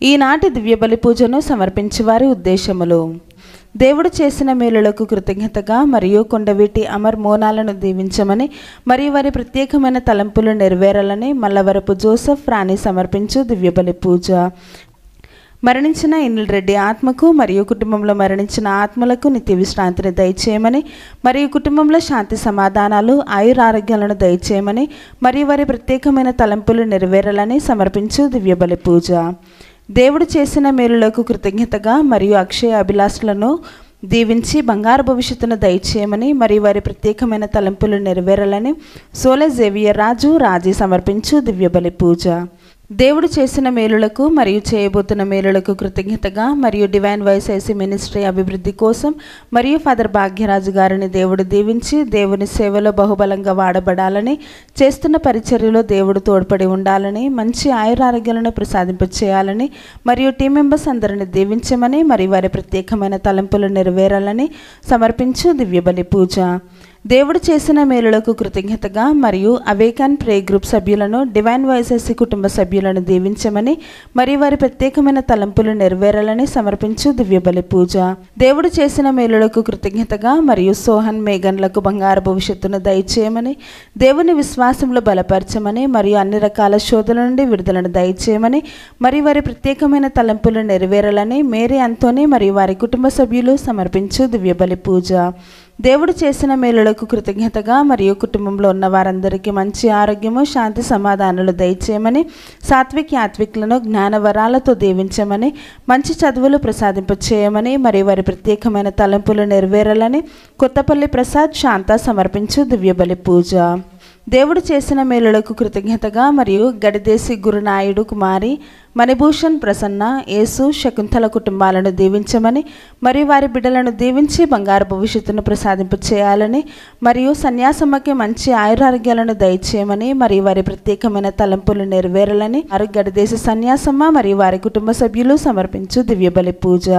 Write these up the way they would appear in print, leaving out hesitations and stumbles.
ఈనాటి దివ్య బలి పూజను సమర్పించేవారి ఉద్దేశములు: దేవుడు చేసిన మేలులకు కృతజ్ఞతగా మరియు కొండవీటి అమర్ మోనాలను దీవించమని మరియు వారి ప్రత్యేకమైన తలంపులు నెరవేరాలని మల్లవరపు జోసెఫ్ రాణి సమర్పించు దివ్య బలి పూజ. మరణించిన ఇనిల్ రెడ్డి ఆత్మకు మరియు కుటుంబంలో మరణించిన ఆత్మలకు నిత్య విశ్రాంతిని దయచేయమని మరియు కుటుంబంలో శాంతి సమాధానాలు ఆయురారోగ్యాలను దయచేయమని మరియు వారి ప్రత్యేకమైన తలంపులు నెరవేరాలని సమర్పించు దివ్య బలి పూజ. దేవుడు చేసిన మేలులకు కృతజ్ఞతగా మరియు అక్షయ అభిలాషలను దీవించి బంగారు భవిష్యత్తును దయచేయమని మరియు వారి ప్రత్యేకమైన తలంపులు నెరవేరాలని సోలే జేవియర్ రాజు రాజీ సమర్పించు దివ్య బలి పూజ. దేవుడు చేసిన మేలులకు మరియు చేయబోతున్న మేలులకు కృతజ్ఞతగా మరియు డివైన్ వాయిస్ ఐసీ మినిస్ట్రీ అభివృద్ధి కోసం మరియు ఫాదర్ భాగ్యరాజు గారిని దేవుడు దీవించి దేవుని సేవలో బహుబలంగా వాడబడాలని, చేస్తున్న పరిచర్యలో దేవుడు తోడ్పడి ఉండాలని, మంచి ఆయురారోగ్యాలను ప్రసాదింపచేయాలని మరియు టీం మెంబర్స్ అందరిని దీవించమని మరియు వారి ప్రత్యేకమైన తలంపులు నెరవేరాలని సమర్పించు దివ్య బలి పూజ. దేవుడు చేసిన మేలులకు కృతజ్ఞతగా మరియు అవేకాన్ ప్రే గ్రూప్ సభ్యులను, డివైన్ వాయిస్ ఐసీ కుటుంబ సభ్యులను దీవించమని మరియు వారి ప్రత్యేకమైన తలంపులు నెరవేరాలని సమర్పించు దివ్య బలి పూజ. దేవుడు చేసిన మేలులకు కృతజ్ఞతగా మరియు సోహన్ మేఘన్లకు బంగారు భవిష్యత్తును దయచేయమని, దేవుని విశ్వాసంలో బలపరచమని మరియు అన్ని రకాల శోధల నుండి విడుదలను దయచేయమని మరియు వారి ప్రత్యేకమైన తలంపులు నెరవేరాలని మేరీ అంతోని మరియు వారి కుటుంబ సభ్యులు సమర్పించు దివ్య బలి పూజ. దేవుడు చేసిన మేలులకు కృతజ్ఞతగా మరియు కుటుంబంలో ఉన్న వారందరికీ మంచి ఆరోగ్యము, శాంతి సమాధానాలు దయచేయమని, సాత్విక్ యాత్విక్లను జ్ఞాన వరాలతో దీవించమని, మంచి చదువులు ప్రసాదింపచేయమని మరియు వారి ప్రత్యేకమైన తలంపులు నెరవేరాలని కొత్తపల్లి ప్రసాద్ శాంత సమర్పించు దివ్య బలి పూజ. దేవుడు చేసిన మేలులకు కృతజ్ఞతగా మరియు గడిదేశి గురునాయుడు కుమారి మణిభూషణ్ ప్రసన్న, యేసు, శకుంతల కుటుంబాలను దీవించమని మరియు వారి బిడ్డలను దీవించి బంగారు భవిష్యత్తును ప్రసాదింపచేయాలని మరియు సన్యాసమ్మకి మంచి ఆయురారోగ్యాలను దయచేయమని మరియు వారి ప్రత్యేకమైన తలంపులు నెరవేరాలని గడిదేశి సన్యాసమ్మ మరియు వారి కుటుంబ సభ్యులు సమర్పించు దివ్య బలి పూజ.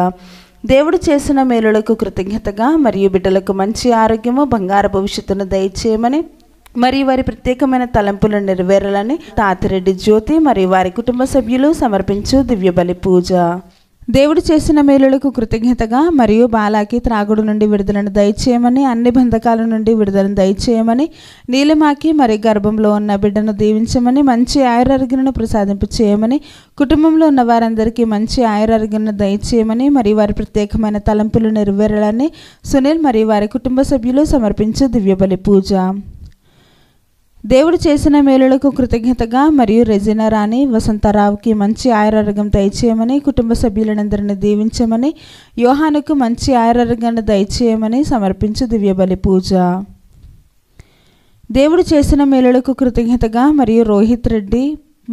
దేవుడు చేసిన మేలులకు కృతజ్ఞతగా మరియు బిడ్డలకు మంచి ఆరోగ్యము, బంగారు భవిష్యత్తును దయచేయమని మరియు వారి ప్రత్యేకమైన తలంపులు నెరవేరాలని తాతిరెడ్డి జ్యోతి మరియు వారి కుటుంబ సభ్యులు సమర్పించు దివ్య బలి పూజ. దేవుడు చేసిన మేలులకు కృతజ్ఞతగా మరియు బాలాకి త్రాగుడు నుండి విడుదలను దయచేయమని, అన్ని బంధకాల నుండి విడుదలను దయచేయమని, నీలిమాకి మరియు గర్భంలో ఉన్న బిడ్డను దీవించమని, మంచి ఆయురారోగ్యాలను ప్రసాదింపు చేయమని, కుటుంబంలో ఉన్న వారందరికీ మంచి ఆయురారోగ్యాలను దయచేయమని మరియు వారి ప్రత్యేకమైన తలంపులు నెరవేరాలని సునీల్ మరియు వారి కుటుంబ సభ్యులు సమర్పించు దివ్య బలి పూజ. దేవుడు చేసిన మేలులకు కృతజ్ఞతగా మరియు రెజినా రాణి వసంతరావుకి మంచి ఆయురారోగ్యం దయచేయమని, కుటుంబ సభ్యులందరినీ దీవించమని, యోహానుకు మంచి ఆయురారోగ్యాన్ని దయచేయమని సమర్పించు దివ్య బలి పూజ. దేవుడు చేసిన మేలులకు కృతజ్ఞతగా మరియు రోహిత్ రెడ్డి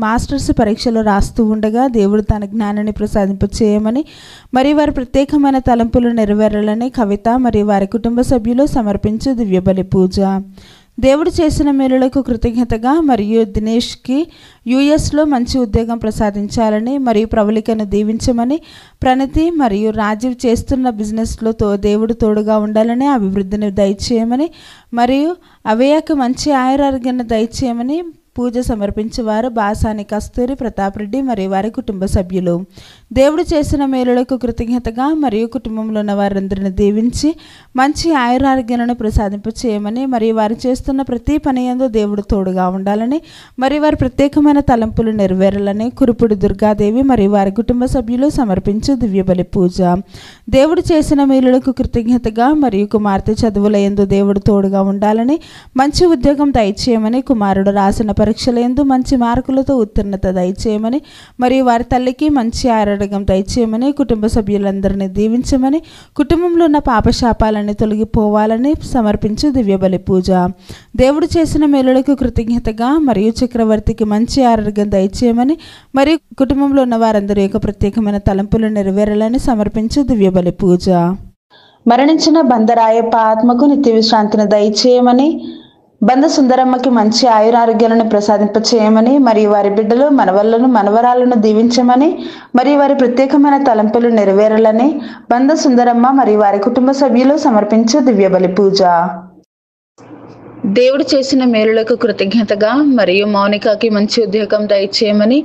మాస్టర్స్ పరీక్షలు రాస్తూ ఉండగా దేవుడు తన జ్ఞానాన్ని ప్రసాదింపచేయమని మరియు వారి ప్రత్యేకమైన తలంపులు నెరవేరాలని కవిత మరియు వారి కుటుంబ సభ్యులు సమర్పించు దివ్య బలి పూజ. దేవుడు చేసిన మేలులకు కృతజ్ఞతగా మరియు దినేష్కి యుఎస్లో మంచి ఉద్యోగం ప్రసాదించాలని మరియు ప్రవళికను దీవించమని, ప్రణతి మరియు రాజీవ్ చేస్తున్న బిజినెస్లో దేవుడు తోడుగా ఉండాలని అభివృద్ధిని దయచేయమని మరియు అవేయకు మంచి ఆయురారోగ్యాన్ని దయచేయమని పూజ సమర్పించేవారు బాసాని కస్తూరి ప్రతాప్ రెడ్డి మరియు వారి కుటుంబ సభ్యులు. దేవుడు చేసిన మేలులకు కృతజ్ఞతగా మరియు కుటుంబంలో ఉన్న వారందరిని దీవించి మంచి ఆయురారోగ్యాలను ప్రసాదింపచేయమని మరియు వారు చేస్తున్న ప్రతి పని యందు దేవుడు తోడుగా ఉండాలని మరియు వారి ప్రత్యేకమైన తలంపులు నెరవేరాలని కురుపుడి దుర్గాదేవి మరియు వారి కుటుంబ సభ్యులు సమర్పించు దివ్య బలి పూజ. దేవుడు చేసిన మేలులకు కృతజ్ఞతగా మరియు కుమార్తె చదువుల యందు దేవుడు తోడుగా ఉండాలని, మంచి ఉద్యోగం దయచేయమని, కుమారుడు రాసిన పరీక్షల యందు మంచి మార్కులతో ఉత్తీర్ణత దయచేయమని మరియు వారి తల్లికి మంచి ఆరోగ్యం దయచేయమని, కుటుంబ సభ్యులందరినీ దీవించమని, కుటుంబంలో ఉన్న పాపశాపాలన్నీ తొలగిపోవాలని సమర్పించు దివ్య బలి పూజ. దేవుడు చేసిన మేలులకు కృతజ్ఞతగా మరియు చక్రవర్తికి మంచి ఆరోగ్యం దయచేయమని మరియు కుటుంబంలో ఉన్న వారందరి యొక్క ప్రత్యేకమైన తలంపులు నెరవేరాలని సమర్పించు దివ్య బలి పూజ. మరణించిన బందరాయప్ప ఆత్మకు నిత్య విశ్రాంతిని దయచేయమని, బంద సుందరమ్మకి మంచి ఆయురారోగ్యాలను ప్రసాదింపచేయమని మరియు వారి బిడ్డలు, మనవళ్లను, మనవరాలను దీవించమని మరియు వారి ప్రత్యేకమైన తలంపులు నెరవేరాలని బంద సుందరమ్మ మరియు వారి కుటుంబ సభ్యులు సమర్పించు దివ్య బలి పూజ. దేవుడు చేసిన మేలులకు కృతజ్ఞతగా మరియు మౌనికకి మంచి ఉద్యోగం దయచేయమని,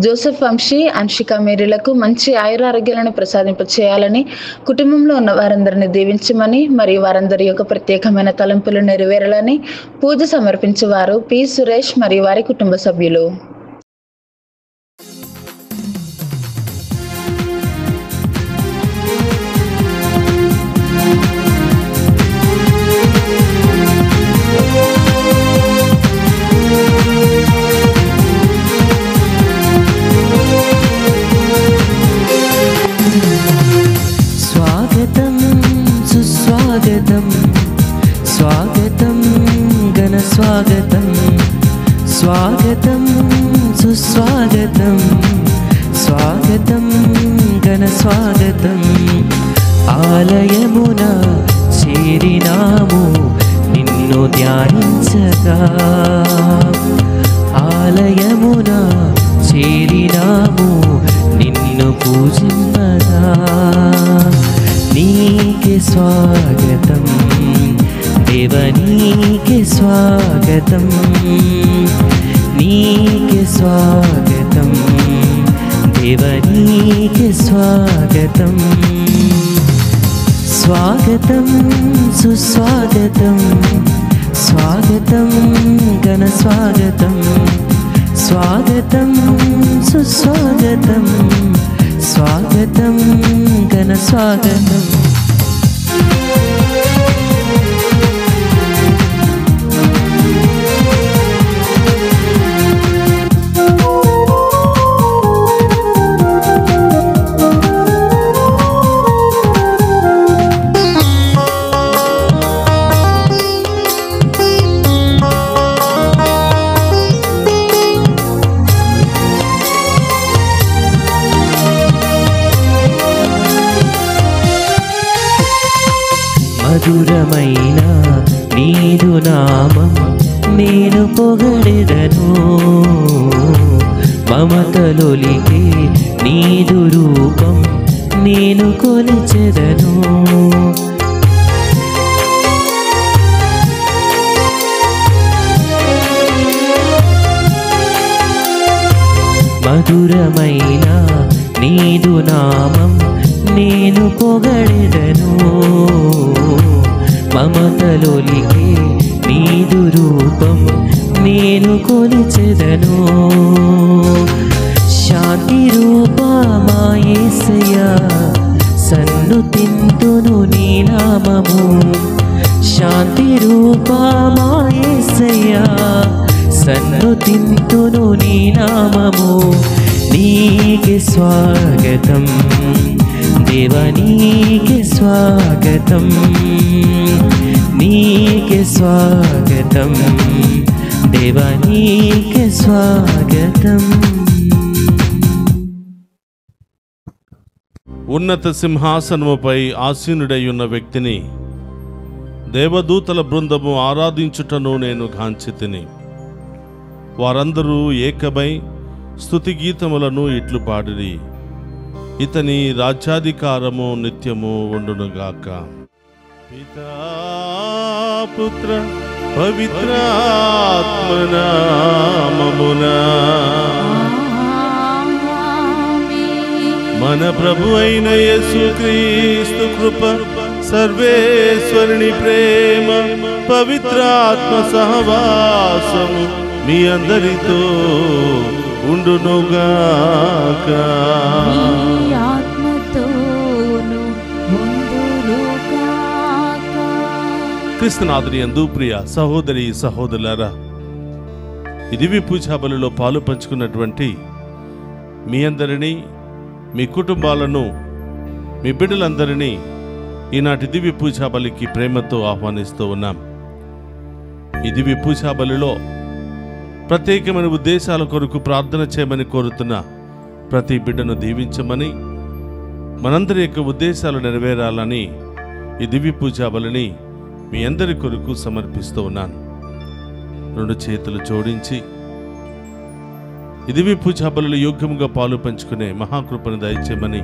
జోసెఫ్ వంశీ, అన్షిక మేరీలకు మంచి ఆయురారోగ్యాలను ప్రసాదింపచేయాలని, కుటుంబంలో ఉన్న వారందరిని దీవించమని మరియు వారందరి యొక్క ప్రత్యేకమైన తలంపులు నెరవేరాలని పూజ సమర్పించేవారు పి సురేష్ మరియు వారి కుటుంబ సభ్యులు. స్వాగతం సుస్వాగతం, స్వాగతం ఘన స్వాగతం, స్వాగతం సుస్వాగతం, స్వాగతం ఘన స్వాగతం. ఆలయమున చేరినాము నిన్ను ధ్యానించగా, ఆలయమున చేరినాము నిన్ను పూజింపగా. నీకే స్వాగతం దేవ, నీకే స్వాగతం, నీకే స్వాగతం దేవ, నీకే స్వాగతం. స్వాగతం సుస్వాగతం, స్వాగతం ఘన స్వాగతం, స్వాగతం సుస్వాగతం, స్వాగతం ఘన స్వాగతం. మధురమైన నీదు నామం నేను పొగడెదను, మమతలొలికే నీదు రూపం నేను కొలిచెదను. మధురమైన నీదు నామం నేను పొగడెదను, మమతలొలికే నీదు రూపం నేను కొలిచెదను. శాంతి రూపమా యేసయ్యా సన్నుతింతును నీ నామము, శాంతి రూపమా యేసయ్యా సన్నుతింతును నీ నామము. నీకే స్వాగతం దేవ, నీకే స్వాగతం, నీకే స్వాగతం దేవ, నీకే స్వాగతం. ఉన్నత సింహాసనముపై ఆసీనుడై ఉన్న వ్యక్తిని దేవదూతల బృందము ఆరాధించుటను నేను గాంచితిని. వారందరూ ఏకమై స్తుతి గీతములను ఇట్లు పాడిరి, ఇతని రాజ్యాధికారము నిత్యము ఉండునుగాక. పితా పుత్ర పవిత్రాత్మనామమునా మన ప్రభు అయిన యేసుక్రీస్తు కృప, సర్వేశ్వరుని ప్రేమ, పవిత్రాత్మ సహవాసము మీ అందరితో ఉండునుగాక. క్రీస్తునాథుని యందు ప్రియ సహోదరి సహోదరులారా, ఈ దివ్య పూజా బలిలో పాలు పంచుకున్నటువంటి మీ అందరినీ, మీ కుటుంబాలను, మీ బిడ్డలందరినీ ఈనాటి దివ్య పూజా బలికి ప్రేమతో ఆహ్వానిస్తూ ఉన్నాం. ఈ దివ్య పూజా బలిలో ప్రత్యేకమైన ఉద్దేశాల కొరకు ప్రార్థన చేయమని కోరుతున్న ప్రతి బిడ్డను దీవించమని, మనందరి యొక్క ఉద్దేశాలు నెరవేరాలని ఈ దివ్య పూజా బలిని మీ అందరి కొరకు సమర్పిస్తూ ఉన్నాను. రెండు చేతులు జోడించి ఈ దివ్య పూజా బలిలో యోగ్యముగా పాలు పంచుకునే మహాకృపను దయచేయమని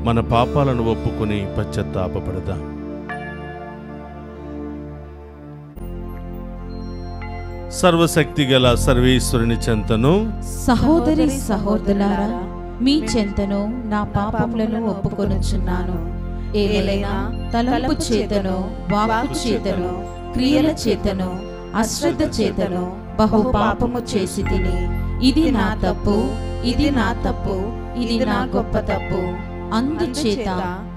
మన పాపాలను ఒప్పుకొని పశ్చాత్తాపపడదాం. సర్వశక్తి గల సర్వేశ్వరుని చెంతను సహోదరి సహోదరులారా, మీ చెంతను నా పాపములను ఒప్పుకొనుచున్నాను. ఏలైనా తలంపు చేతను, వాక్కు చేతను, క్రియల చేతను, అశ్రద్ధ చేతను బహు పాపము చేసి తిని, ఇది నా తప్పు, ఇది నా తప్పు, ఇది నా గొప్ప తప్పు. అందుచేత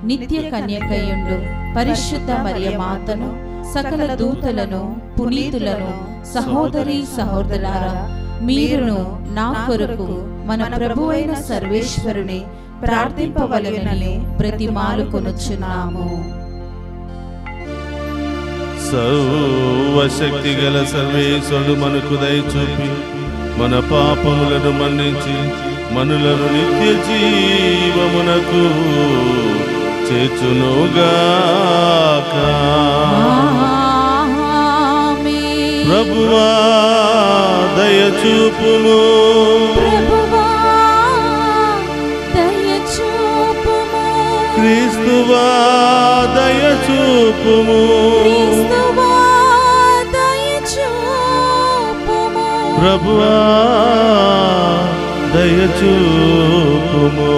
నిత్య కన్యకయుండు పరిశుద్ధ మరియ మాతను, సకల దూతలను, పునీతులను, సహోదరి సహోదరులారా, మీరును నా కొరకు మన ప్రభువైన సర్వేశ్వరుని ప్రార్థింపవలెనని బ్రతిమాలుకొనుచున్నాము. సర్వశక్తి గల సర్వేశ్వరుడు మనకు దయ చూపి మన పాపములను మన్నించి మనులను నిత్య జీవమునకు చేర్చునుగాక. ప్రభువా దయ చూపుము, క్రీస్తువా దయ చూపుము, ప్రభువా దయ చూపుము,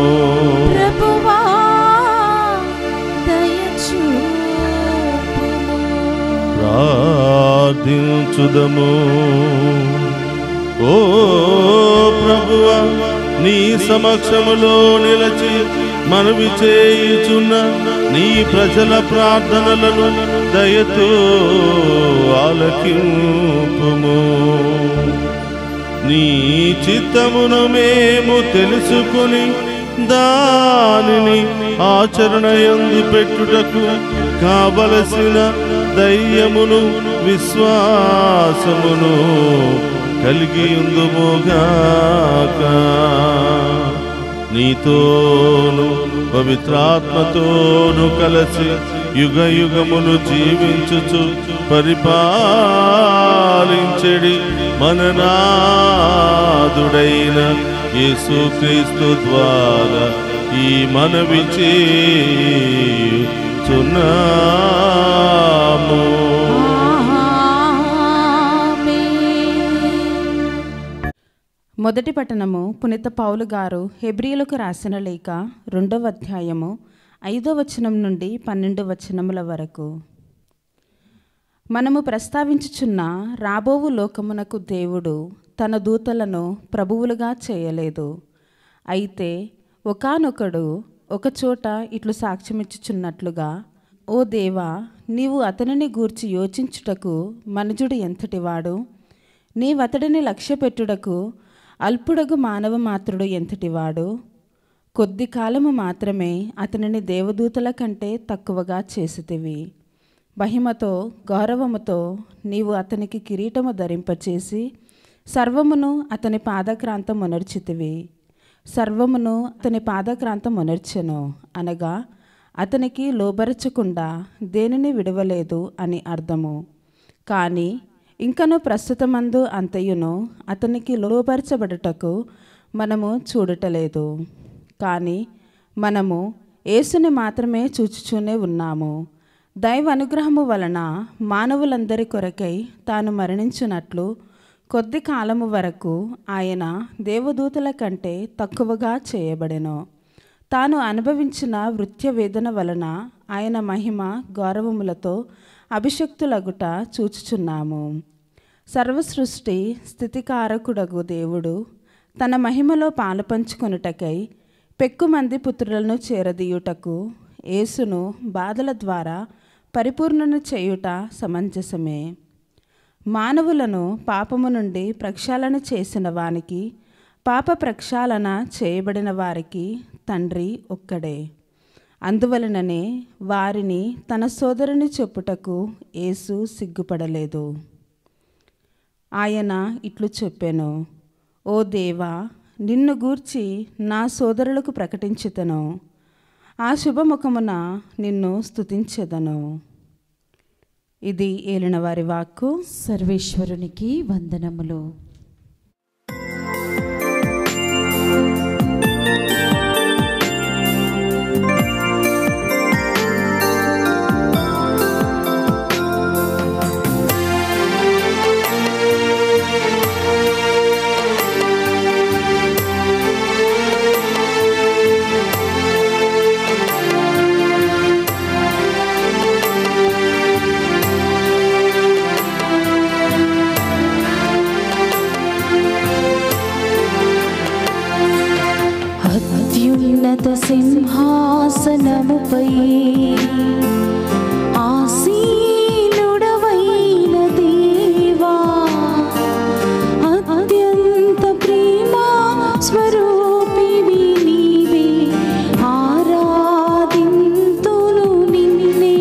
ప్రార్థించుదము. ఓ ప్రభువా, నీ సమక్షములో నిలచి మనవి చేయుచున్న నీ ప్రజల ప్రార్థనలను దయతో ఆలకింపుము. నీ చిత్తమును మేము తెలుసుకుని దానిని ఆచరణయందు పెట్టుటకు కావలసిన ధైర్యమును, విశ్వాసమును కలిగి ఉందుముగాక. నీతోను పవిత్రాత్మతోను కలసి యుగ యుగములు జీవించుచు పరిపాలించెడి మన నాదుడైన యేసుక్రీస్తు ద్వారా ఈ మనవి చేయుచున్నాము. మొదటి పట్టణము పునీత పౌలు గారు హెబ్రీయులకు రాసిన లేఖ 2వ అధ్యాయము 5వ వచనం నుండి 12వ వచనముల వరకు. మనము ప్రస్తావించుచున్న రాబోవు లోకమునకు దేవుడు తన దూతలను ప్రభువులుగా చేయలేదు. అయితే ఒకానొకడు ఒకచోట ఇట్లు సాక్ష్యమిచ్చుచున్నట్లుగా, ఓ దేవా, నీవు అతనిని గూర్చి యోచించుటకు మనుజుడు ఎంతటివాడు, నీవతడిని లక్ష్యపెట్టుటకు అల్పుడగు మానవ మాత్రుడు ఎంతటివాడు. కొద్ది కాలము మాత్రమే అతనిని దేవదూతల కంటే తక్కువగా చేసితివి. మహిమతో గౌరవముతో నీవు అతనికి కిరీటము ధరింపచేసి సర్వమును అతని పాదక్రాంతమునర్చితివి. సర్వమును అతని పాదక్రాంతమునర్చెను అనగా అతనికి లోబరచకుండా దేనిని విడవలేదు అని అర్థము. కానీ ఇంకను ప్రస్తుతమందు అంతయును అతనికి లోబరచబడుటకు మనము చూడటలేదు. కానీ మనము యేసుని మాత్రమే చూచుచూనే ఉన్నాము. దైవ అనుగ్రహము వలన మానవులందరి కొరకై తాను మరణించినట్లు కొద్ది కాలము వరకు ఆయన దేవదూతల కంటే తక్కువగా చేయబడెను. తాను అనుభవించిన వృత్య వేదన వలన ఆయన మహిమ గౌరవములతో అభిషక్తులగుట చూచుచున్నాము. సర్వసృష్టి స్థితికారకుడగు దేవుడు తన మహిమలో పాలుపంచుకొనుటకై పెక్కుమంది పుత్రులను చేరదీయుటకు యేసును బాధల ద్వారా పరిపూర్ణను చేయుట సమంజసమే. మానవులను పాపము నుండి ప్రక్షాళన చేసిన వానికి, పాప ప్రక్షాళన చేయబడిన వారికి తండ్రి ఒక్కడే. అందువలననే వారిని తన సోదరుని చెప్పుటకు యేసు సిగ్గుపడలేదు. ఆయన ఇట్లు చెప్పెను, ఓ దేవా, నిన్ను గూర్చి నా సోదరులకు ప్రకటించుతను, ఆ శుభముఖమున నిన్ను స్తుతించెదను. ఇది ఏలినవారి వాక్కు. సర్వేశ్వరునికి వందనములు. సింహాసనముపై ఆసీనుడవైన దేవా, అత్యంత ప్రేమ స్వరూపివి నీవే, ఆరాధింతును నిన్నే.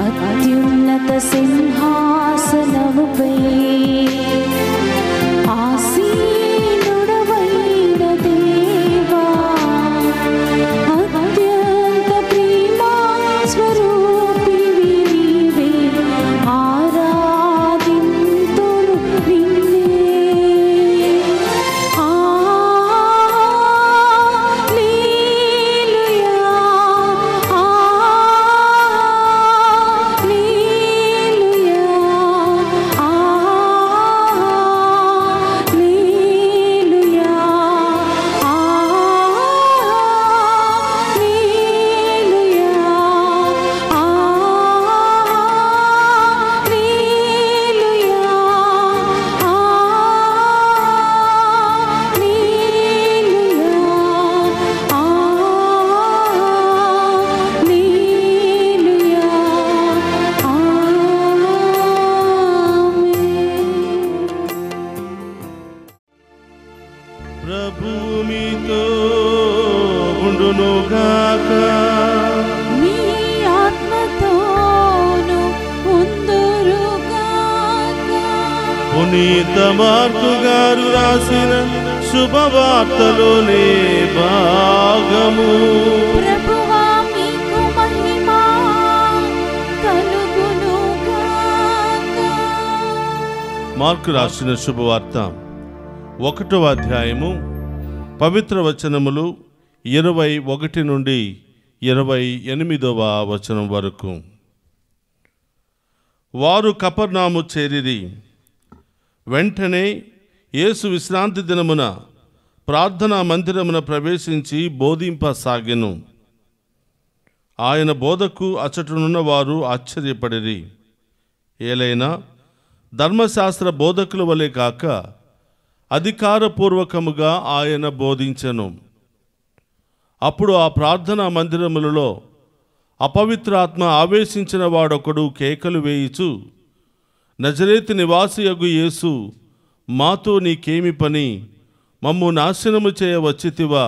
అత్యున్నత సింహాసనముపై ఆసీనుడవైన దేవా, అత్యంత ప్రేమ స్వరూపివి నీవే, ఆరాధింతును నిన్నే. హల్లెలూయా, హల్లెలూయా, హల్లెలూయా, ప్రభు మీతో ఉండునుగాక. మీ ఆత్మతోను ఉందురుగాక. పునీత మార్కు గారు రాసిన శుభవార్తలోనే భాగము. ప్రభువా మీకు మహిమ కలుగునుగాక. మార్కు రాసిన శుభవార్త 1వ అధ్యాయము పవిత్ర వచనములు 21 నుండి 28వ వచనం వరకు. వారు కపెర్నహూము చేరిరి. వెంటనే యేసు విశ్రాంతి దినమున ప్రార్థనా మందిరమున ప్రవేశించి బోధింపసాగెను. ఆయన బోధకు అచ్చటనున్న వారు ఆశ్చర్యపడిరి. ఏలైనా ధర్మశాస్త్ర బోధకుల వలె కాక అధికారపూర్వకముగా ఆయన బోధించెను. అప్పుడు ఆ ప్రార్థనా మందిరములలో అపవిత్రాత్మ ఆవేశించిన వాడొకడు కేకలు వేయుచు, నజరేతు నివాసియగు యేసు, మాతో నీకేమి పని? మమ్ము నాశనము చేయవచ్చితివా?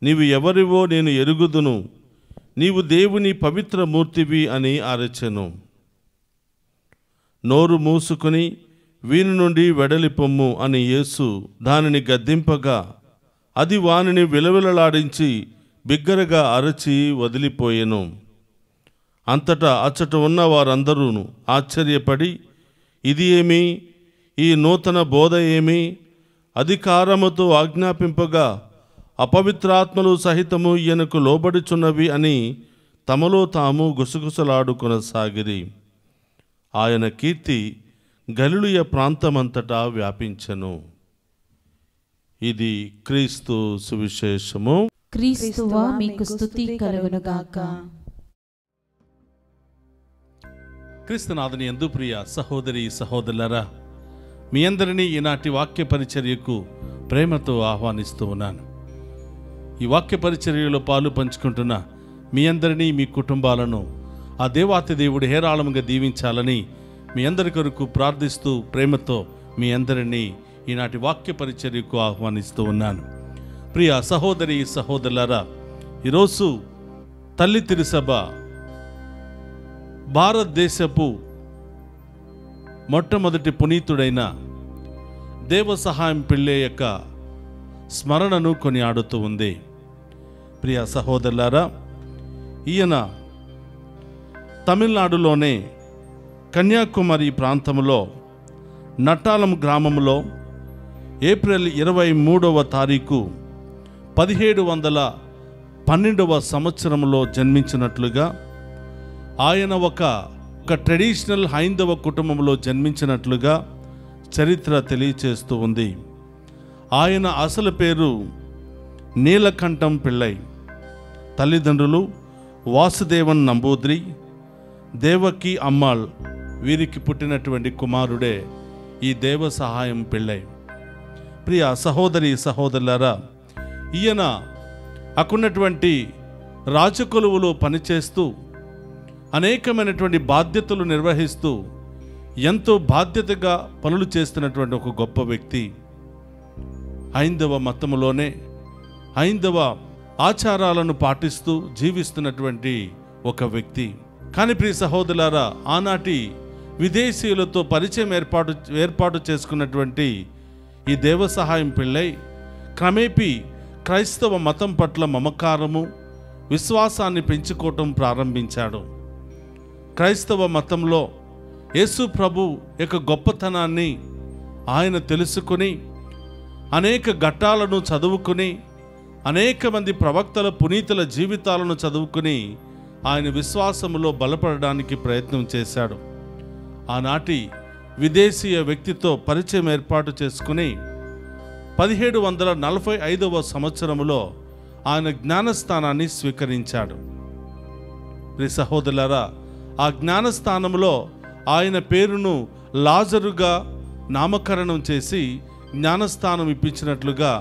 నీవు ఎవరివో నేను ఎరుగుదును, నీవు దేవుని పవిత్ర మూర్తివి అని అరచెను. నోరు మూసుకుని వీని నుండి వెడలిపొమ్ము అని యేసు దానిని గద్దింపగా అది వానిని విలవిలలాడించి బిగ్గరగా అరచి వదిలిపోయెను. అంతటా అచ్చట ఉన్న వారందరూ ఆశ్చర్యపడి, ఇది ఏమి? ఈ నూతన బోధ ఏమి? అధికారముతో ఆజ్ఞాపింపగా అపవిత్రాత్మలు సహితము ఈయనకు లోబడుచున్నవి అని తమలో తాము గుసగుసలాడుకొనసాగిరి. ఆయన కీర్తి గలిలయ ప్రాంతమంతటా వ్యాపించెను. ఇది క్రీస్తు సువిశేషము. క్రీస్తువా మీకు స్తుతి కలుగునుగాక. క్రీస్తునాథుని యందు ప్రియ సహోదరి సహోదరులారా, మీ అందరినీ ఈనాటి వాక్య పరిచర్యకు ప్రేమతో ఆహ్వానిస్తూ ఉన్నాను. ఈ వాక్య పరిచర్యలో పాలు పంచుకుంటున్న మీ అందరినీ, మీ కుటుంబాలను ఆ దేవాతి దేవుడు హేరాళముగా దీవించాలని మీ అందరి కొరకు ప్రార్థిస్తూ ప్రేమతో మీ అందరినీ ఈనాటి వాక్య పరిచర్యకు ఆహ్వానిస్తూ ఉన్నాను. ప్రియ సహోదరి సహోదరులారా, ఈరోజు తల్లి తిరుసభ భారతదేశపు మొట్టమొదటి పునీతుడైన దేవ సహాయం పిళ్ళే యొక్క స్మరణను కొనియాడుతూ ఉంది. ప్రియ సహోదరులారా, ఈయన తమిళనాడులోనే కన్యాకుమారి ప్రాంతంలో నట్టాలం గ్రామంలో ఏప్రిల్ 23వ తారీఖు 1712వ సంవత్సరంలో జన్మించినట్లుగా, ఆయన ఒక ట్రెడిషనల్ హైందవ కుటుంబంలో జన్మించినట్లుగా చరిత్ర తెలియచేస్తూ ఉంది. ఆయన అసలు పేరు నీలకంఠం పిళ్ళై. తల్లిదండ్రులు వాసుదేవన్ నంబూద్రి, దేవకి అమ్మాళ్. వీరికి పుట్టినటువంటి కుమారుడే ఈ దేవ సహాయం పిళ్ళై. ప్రియ సహోదరి సహోదరులారా, ఈయన అక్కడున్నటువంటి రాజకొలువులో పనిచేస్తూ అనేకమైనటువంటి బాధ్యతలు నిర్వహిస్తూ ఎంతో బాధ్యతగా పనులు చేస్తున్నటువంటి ఒక గొప్ప వ్యక్తి. హైందవ మతములోనే హైందవ ఆచారాలను పాటిస్తూ జీవిస్తున్నటువంటి ఒక వ్యక్తి. కానీ ప్రియ సహోదరులారా, ఆనాటి విదేశీయులతో పరిచయం ఏర్పాటు చేసుకున్నటువంటి ఈ దేవసహాయం పిళ్ళై క్రమేపీ క్రైస్తవ మతం పట్ల మమకారము, విశ్వాసాన్ని పెంచుకోవటం ప్రారంభించాడు. క్రైస్తవ మతంలో యేసు ప్రభు యొక్క గొప్పతనాన్ని ఆయన తెలుసుకుని అనేక ఘట్టాలను చదువుకుని అనేక మంది ప్రవక్తల పునీతుల జీవితాలను చదువుకుని ఆయన విశ్వాసములో బలపడడానికి ప్రయత్నం చేశాడు. ఆనాటి విదేశీయ వ్యక్తితో పరిచయం ఏర్పాటు చేసుకుని 1745వ సంవత్సరములో ఆయన జ్ఞానస్థానాన్ని స్వీకరించాడు. ప్రియ సహోదరులారా, ఆ జ్ఞానస్థానంలో ఆయన పేరును లాజరుగా నామకరణం చేసి జ్ఞానస్థానం ఇప్పించినట్లుగా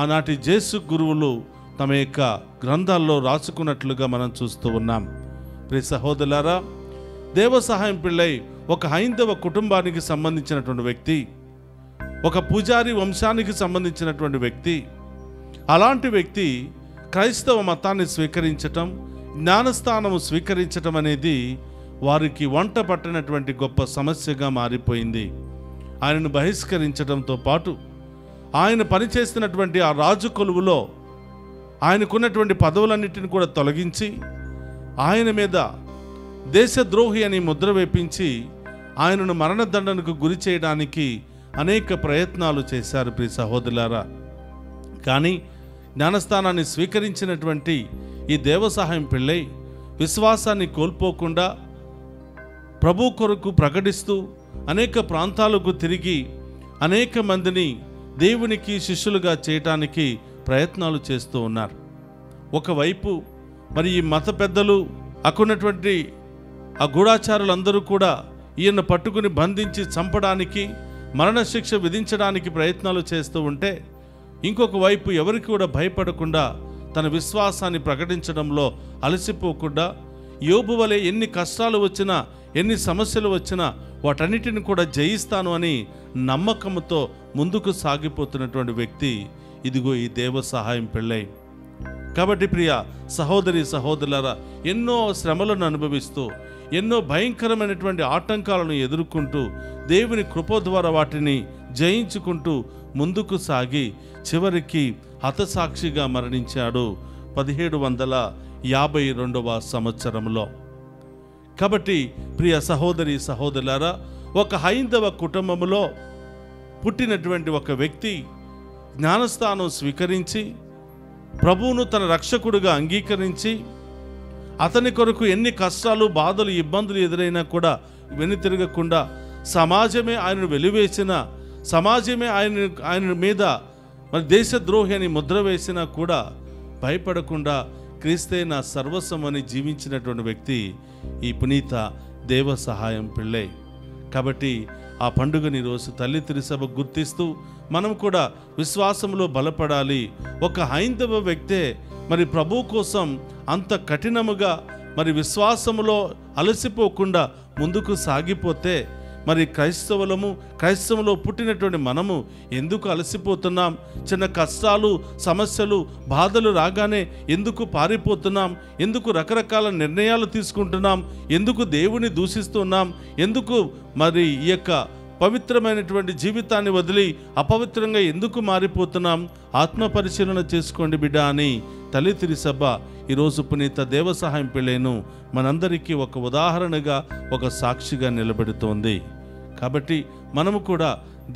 ఆనాటి జేసు గురువులు తమ యొక్క గ్రంథాల్లో రాసుకున్నట్లుగా మనం చూస్తూ ఉన్నాం. ప్రియ సహోదరులారా, దేవసహాయం పిళ్ళై ఒక హైందవ కుటుంబానికి సంబంధించినటువంటి వ్యక్తి, ఒక పూజారి వంశానికి సంబంధించినటువంటి వ్యక్తి. అలాంటి వ్యక్తి క్రైస్తవ మతాన్ని స్వీకరించటం, జ్ఞానస్థానము స్వీకరించటం అనేది వారికి వంట పట్టినటువంటి గొప్ప సమస్యగా మారిపోయింది. ఆయనను బహిష్కరించడంతో పాటు ఆయన పనిచేస్తున్నటువంటి ఆ రాజు కొలువులో ఆయనకున్నటువంటి పదవులన్నిటిని కూడా తొలగించి ఆయన మీద దేశద్రోహి అని ముద్ర వేపించి ఆయనను మరణదండనకు గురి చేయడానికి అనేక ప్రయత్నాలు చేశారు. ప్రియ సహోదరులారా, కానీ జ్ఞానస్థానాన్ని స్వీకరించినటువంటి ఈ దేవసహాయం పిళ్ళై విశ్వాసాన్ని కోల్పోకుండా ప్రభు కొరకు ప్రకటిస్తూ అనేక ప్రాంతాలకు తిరిగి అనేక మందిని దేవునికి శిష్యులుగా చేయటానికి ప్రయత్నాలు చేస్తూ ఉన్నారు. ఒకవైపు మరి ఈ మత పెద్దలు, అక్కడున్నటువంటి ఆ గూఢాచారులందరూ కూడా ఈయన పట్టుకుని బంధించి చంపడానికి, మరణశిక్ష విధించడానికి ప్రయత్నాలు చేస్తూ ఉంటే, ఇంకొక వైపు ఎవరికి కూడా భయపడకుండా తన విశ్వాసాన్ని ప్రకటించడంలో అలసిపోకుండా యోబు వలె ఎన్ని కష్టాలు వచ్చినా, ఎన్ని సమస్యలు వచ్చినా వాటన్నిటిని కూడా జయిస్తాను అని నమ్మకంతో ముందుకు సాగిపోతున్నటువంటి వ్యక్తి ఇదిగో ఈ దేవసహాయం పిళ్ళై. కాబట్టి ప్రియ సహోదరి సహోదరులారా, ఎన్నో శ్రమలను అనుభవిస్తూ ఎన్నో భయంకరమైనటువంటి ఆటంకాలను ఎదుర్కొంటూ దేవుని కృప ద్వారా వాటిని జయించుకుంటూ ముందుకు సాగి చివరికి హతసాక్షిగా మరణించాడు 1752వ సంవత్సరంలో. కాబట్టి ప్రియ సహోదరి సహోదరులారా, ఒక హైందవ కుటుంబంలో పుట్టినటువంటి ఒక వ్యక్తి జ్ఞానస్థానం స్వీకరించి ప్రభువును తన రక్షకుడిగా అంగీకరించి అతని కొరకు ఎన్ని కష్టాలు, బాధలు, ఇబ్బందులు ఎదురైనా కూడా వెనుతిరగకుండా సమాజమే ఆయనను వెలివేసిన, సమాజమే ఆయన మీద మరి దేశద్రోహి అని ముద్ర వేసినా కూడా భయపడకుండా క్రీస్తే నా సర్వస్వం అని జీవించినటువంటి వ్యక్తి ఈ పునీత దేవసహాయం పిళ్ళై. కాబట్టి ఆ పండుగని రోజు తల్లి తిరుసభ గుర్తిస్తూ మనం కూడా విశ్వాసంలో బలపడాలి. ఒక హైందవ వ్యక్తే మరి ప్రభు కోసం అంత కఠినముగా మరి విశ్వాసములో అలసిపోకుండా ముందుకు సాగిపోతే మరి క్రైస్తవులో పుట్టినటువంటి మనము ఎందుకు అలసిపోతున్నాం? చిన్న కష్టాలు, సమస్యలు, బాధలు రాగానే ఎందుకు పారిపోతున్నాం? ఎందుకు రకరకాల నిర్ణయాలు తీసుకుంటున్నాం? ఎందుకు దేవుని దూషిస్తున్నాం? ఎందుకు మరి ఈ యొక్క పవిత్రమైనటువంటి జీవితాన్ని వదిలి అపవిత్రంగా ఎందుకు మారిపోతున్నాం? ఆత్మ పరిశీలన చేసుకోండి బిడ్డ అని తల్లి తిరుసభ ఈరోజు పునీత దేవసహాయం పిళ్ళైను మనందరికీ ఒక ఉదాహరణగా, ఒక సాక్షిగా నిలబెడుతోంది. కాబట్టి మనము కూడా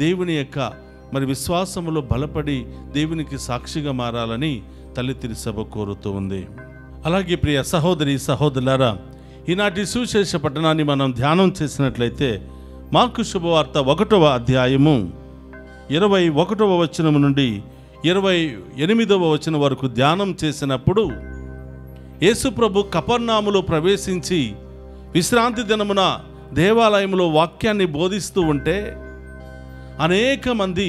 దేవుని యొక్క మరి విశ్వాసములో బలపడి దేవునికి సాక్షిగా మారాలని తల్లి తిరుసభ కోరుతూ ఉంది. అలాగే ప్రియ సహోదరి సహోదరులారా, ఈనాటి సువిశేష పట్టణాన్ని మనం ధ్యానం చేసినట్లయితే మార్కు శుభవార్త 1వ అధ్యాయము 21వ వచనం నుండి 28వ వచనం వరకు ధ్యానం చేసినప్పుడు యేసుప్రభు కపర్నాములో ప్రవేశించి విశ్రాంతి దినమున దేవాలయంలో వాక్యాన్ని బోధిస్తూ ఉంటే అనేక మంది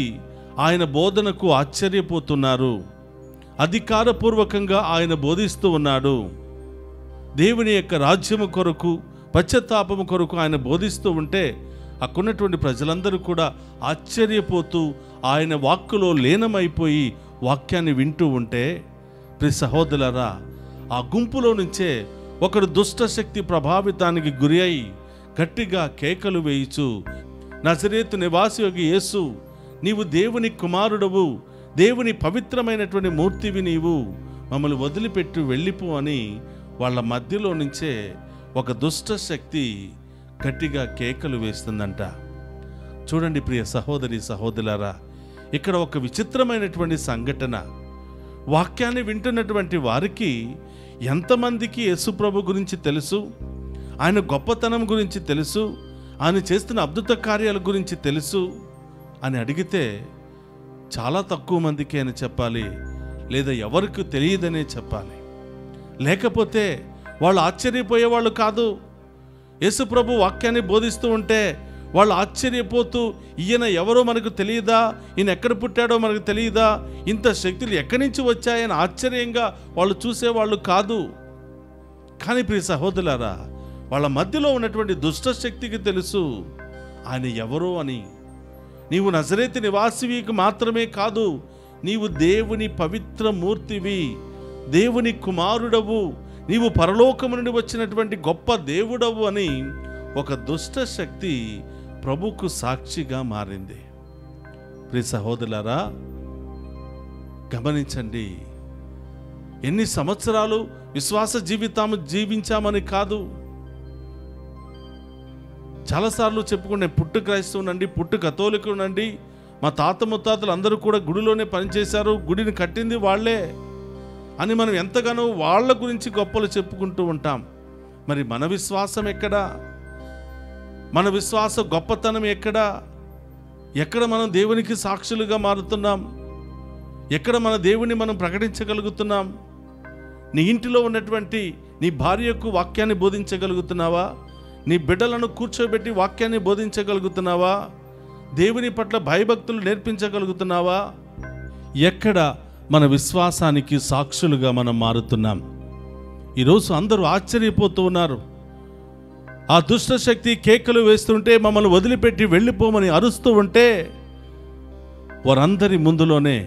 ఆయన బోధనకు ఆశ్చర్యపోతున్నారు. అధికారపూర్వకంగా ఆయన బోధిస్తూ ఉన్నాడు. దేవుని యొక్క రాజ్యము కొరకు, పశ్చాత్తాపము కొరకు ఆయన బోధిస్తూ ఉంటే అక్కడున్నటువంటి ప్రజలందరూ కూడా ఆశ్చర్యపోతూ ఆయన వాక్కులో లీనమైపోయి వాక్యాన్ని వింటూ ఉంటే, ప్రియ సహోదరులారా, ఆ గుంపులో నుంచే ఒకడు దుష్ట శక్తి ప్రభావితానికి గురి అయి గట్టిగా కేకలు వేయిచు, నజరేతు నివాసియోగి యేసు, నీవు దేవుని కుమారుడవు, దేవుని పవిత్రమైనటువంటి మూర్తివి, నీవు మమ్మల్ని వదిలిపెట్టి వెళ్ళిపో అని వాళ్ళ మధ్యలో నుంచే ఒక దుష్ట శక్తి గట్టిగా కేకలు వేస్తుందంట. చూడండి ప్రియ సహోదరి సహోదరులారా, ఇక్కడ ఒక విచిత్రమైనటువంటి సంఘటన. వాక్యాన్ని వింటున్నటువంటి వారికి ఎంతమందికి యేసుప్రభు గురించి తెలుసు, ఆయన గొప్పతనం గురించి తెలుసు, ఆయన చేస్తున్న అద్భుత కార్యాల గురించి తెలుసు అని అడిగితే చాలా తక్కువ మందికి అని చెప్పాలి, లేదా ఎవరికి తెలియదనే చెప్పాలి. లేకపోతే వాళ్ళు ఆశ్చర్యపోయేవాళ్ళు కాదు. యేసుప్రభు వాక్యాన్ని బోధిస్తూ ఉంటే వాళ్ళు ఆశ్చర్యపోతూ, ఈయన ఎవరో మనకు తెలియదా, ఈయన ఎక్కడ పుట్టాడో మనకు తెలియదా, ఇంత శక్తులు ఎక్కడి నుంచి వచ్చాయని ఆశ్చర్యంగా వాళ్ళు చూసేవాళ్ళు కాదు. కానీ ప్రియ సహోదరులారా, వాళ్ళ మధ్యలో ఉన్నటువంటి దుష్ట శక్తికి తెలుసు ఆయన ఎవరో అని. నీవు నజరేతు నివాసివికి మాత్రమే కాదు, నీవు దేవుని పవిత్ర మూర్తివి, దేవుని కుమారుడవు, నీవు పరలోకము నుండి వచ్చినటువంటి గొప్ప దేవుడవు అని ఒక దుష్ట శక్తి ప్రభుకు సాక్షిగా మారింది. ప్రియ సహోదరులారా, గమనించండి, ఎన్ని సంవత్సరాలు విశ్వాస జీవితాము జీవించామని కాదు. చాలాసార్లు చెప్పుకునే పుట్టు క్రైస్తవునండి, పుట్టు కథోలికునండి, మా తాత ముత్తాతలు అందరూ కూడా గుడిలోనే పనిచేశారు, గుడిని కట్టింది వాళ్ళే అని మనం ఎంతగానో వాళ్ళ గురించి గొప్పలు చెప్పుకుంటూ ఉంటాం. మరి మన విశ్వాసం ఎక్కడా? మన విశ్వాస గొప్పతనం ఎక్కడా? ఎక్కడ మనం దేవునికి సాక్షులుగా మారుతున్నాం? ఎక్కడ మన దేవుని మనం ప్రకటించగలుగుతున్నాం? నీ ఇంటిలో ఉన్నటువంటి నీ భార్యకు వాక్యాన్ని బోధించగలుగుతున్నావా? నీ బిడ్డలను కూర్చోబెట్టి వాక్యాన్ని బోధించగలుగుతున్నావా? దేవుని పట్ల భయభక్తులు నేర్పించగలుగుతున్నావా? ఎక్కడ మన విశ్వాసానికి సాక్షులుగా మనం మారుతున్నాం? ఈరోజు అందరూ ఆశ్చర్యపోతూ ఉన్నారు. ఆ దుష్ట శక్తి కేకలు వేస్తుంటే, మమ్మల్ని వదిలిపెట్టి వెళ్ళిపోమని అరుస్తూ ఉంటే, వారందరి ముందులోనే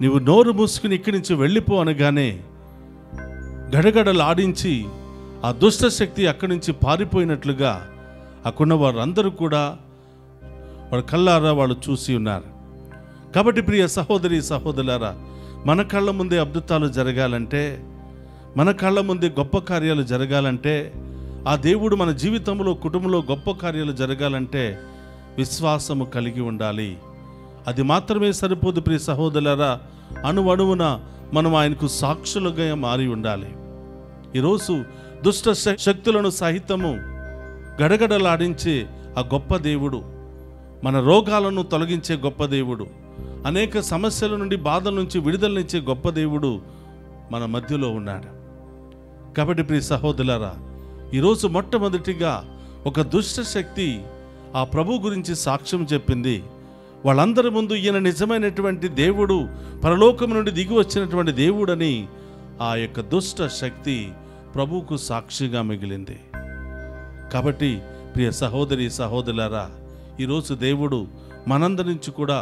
నీవు నోరు మూసుకుని ఇక్కడి నుంచి వెళ్ళిపో అనగానే గడగడలాడించి ఆ దుష్ట శక్తి అక్కడి నుంచి పారిపోయినట్లుగా అక్కడున్న వారందరూ కూడా వాళ్ళ కళ్ళారా వాళ్ళు చూసి ఉన్నారు. కాబట్టి ప్రియ సహోదరి సహోదరులారా, మన కళ్ళ ముందే అద్భుతాలు జరగాలంటే, మన కళ్ళ ముందే గొప్ప కార్యాలు జరగాలంటే, ఆ దేవుడు మన జీవితంలో కుటుంబంలో గొప్ప కార్యాలు జరగాలంటే విశ్వాసము కలిగి ఉండాలి. అది మాత్రమే సరిపోదు ప్రియ సహోదరులారా, అణువణువున మనం ఆయనకు సాక్షులుగా మారి ఉండాలి. ఈరోజు దుష్ట శక్తులను సహితము గడగడలాడించే ఆ గొప్ప దేవుడు, మన రోగాలను తొలగించే గొప్ప దేవుడు, అనేక సమస్యల నుండి బాధల నుంచి విడుదలనిచ్చే గొప్ప దేవుడు మన మధ్యలో ఉన్నాడు. కాబట్టి ప్రియ సహోదరులారా, ఈరోజు మొట్టమొదటిగా ఒక దుష్ట శక్తి ఆ ప్రభు గురించి సాక్ష్యం చెప్పింది. వాళ్ళందరి ముందు ఈయన నిజమైనటువంటి దేవుడు, పరలోకం నుండి దిగి వచ్చినటువంటి దేవుడని ఆ యొక్క దుష్ట శక్తి ప్రభువుకు సాక్షిగా మిగిలింది. కాబట్టి ప్రియ సహోదరి సహోదరులారా, ఈరోజు దేవుడు మనందరి నుంచి కూడా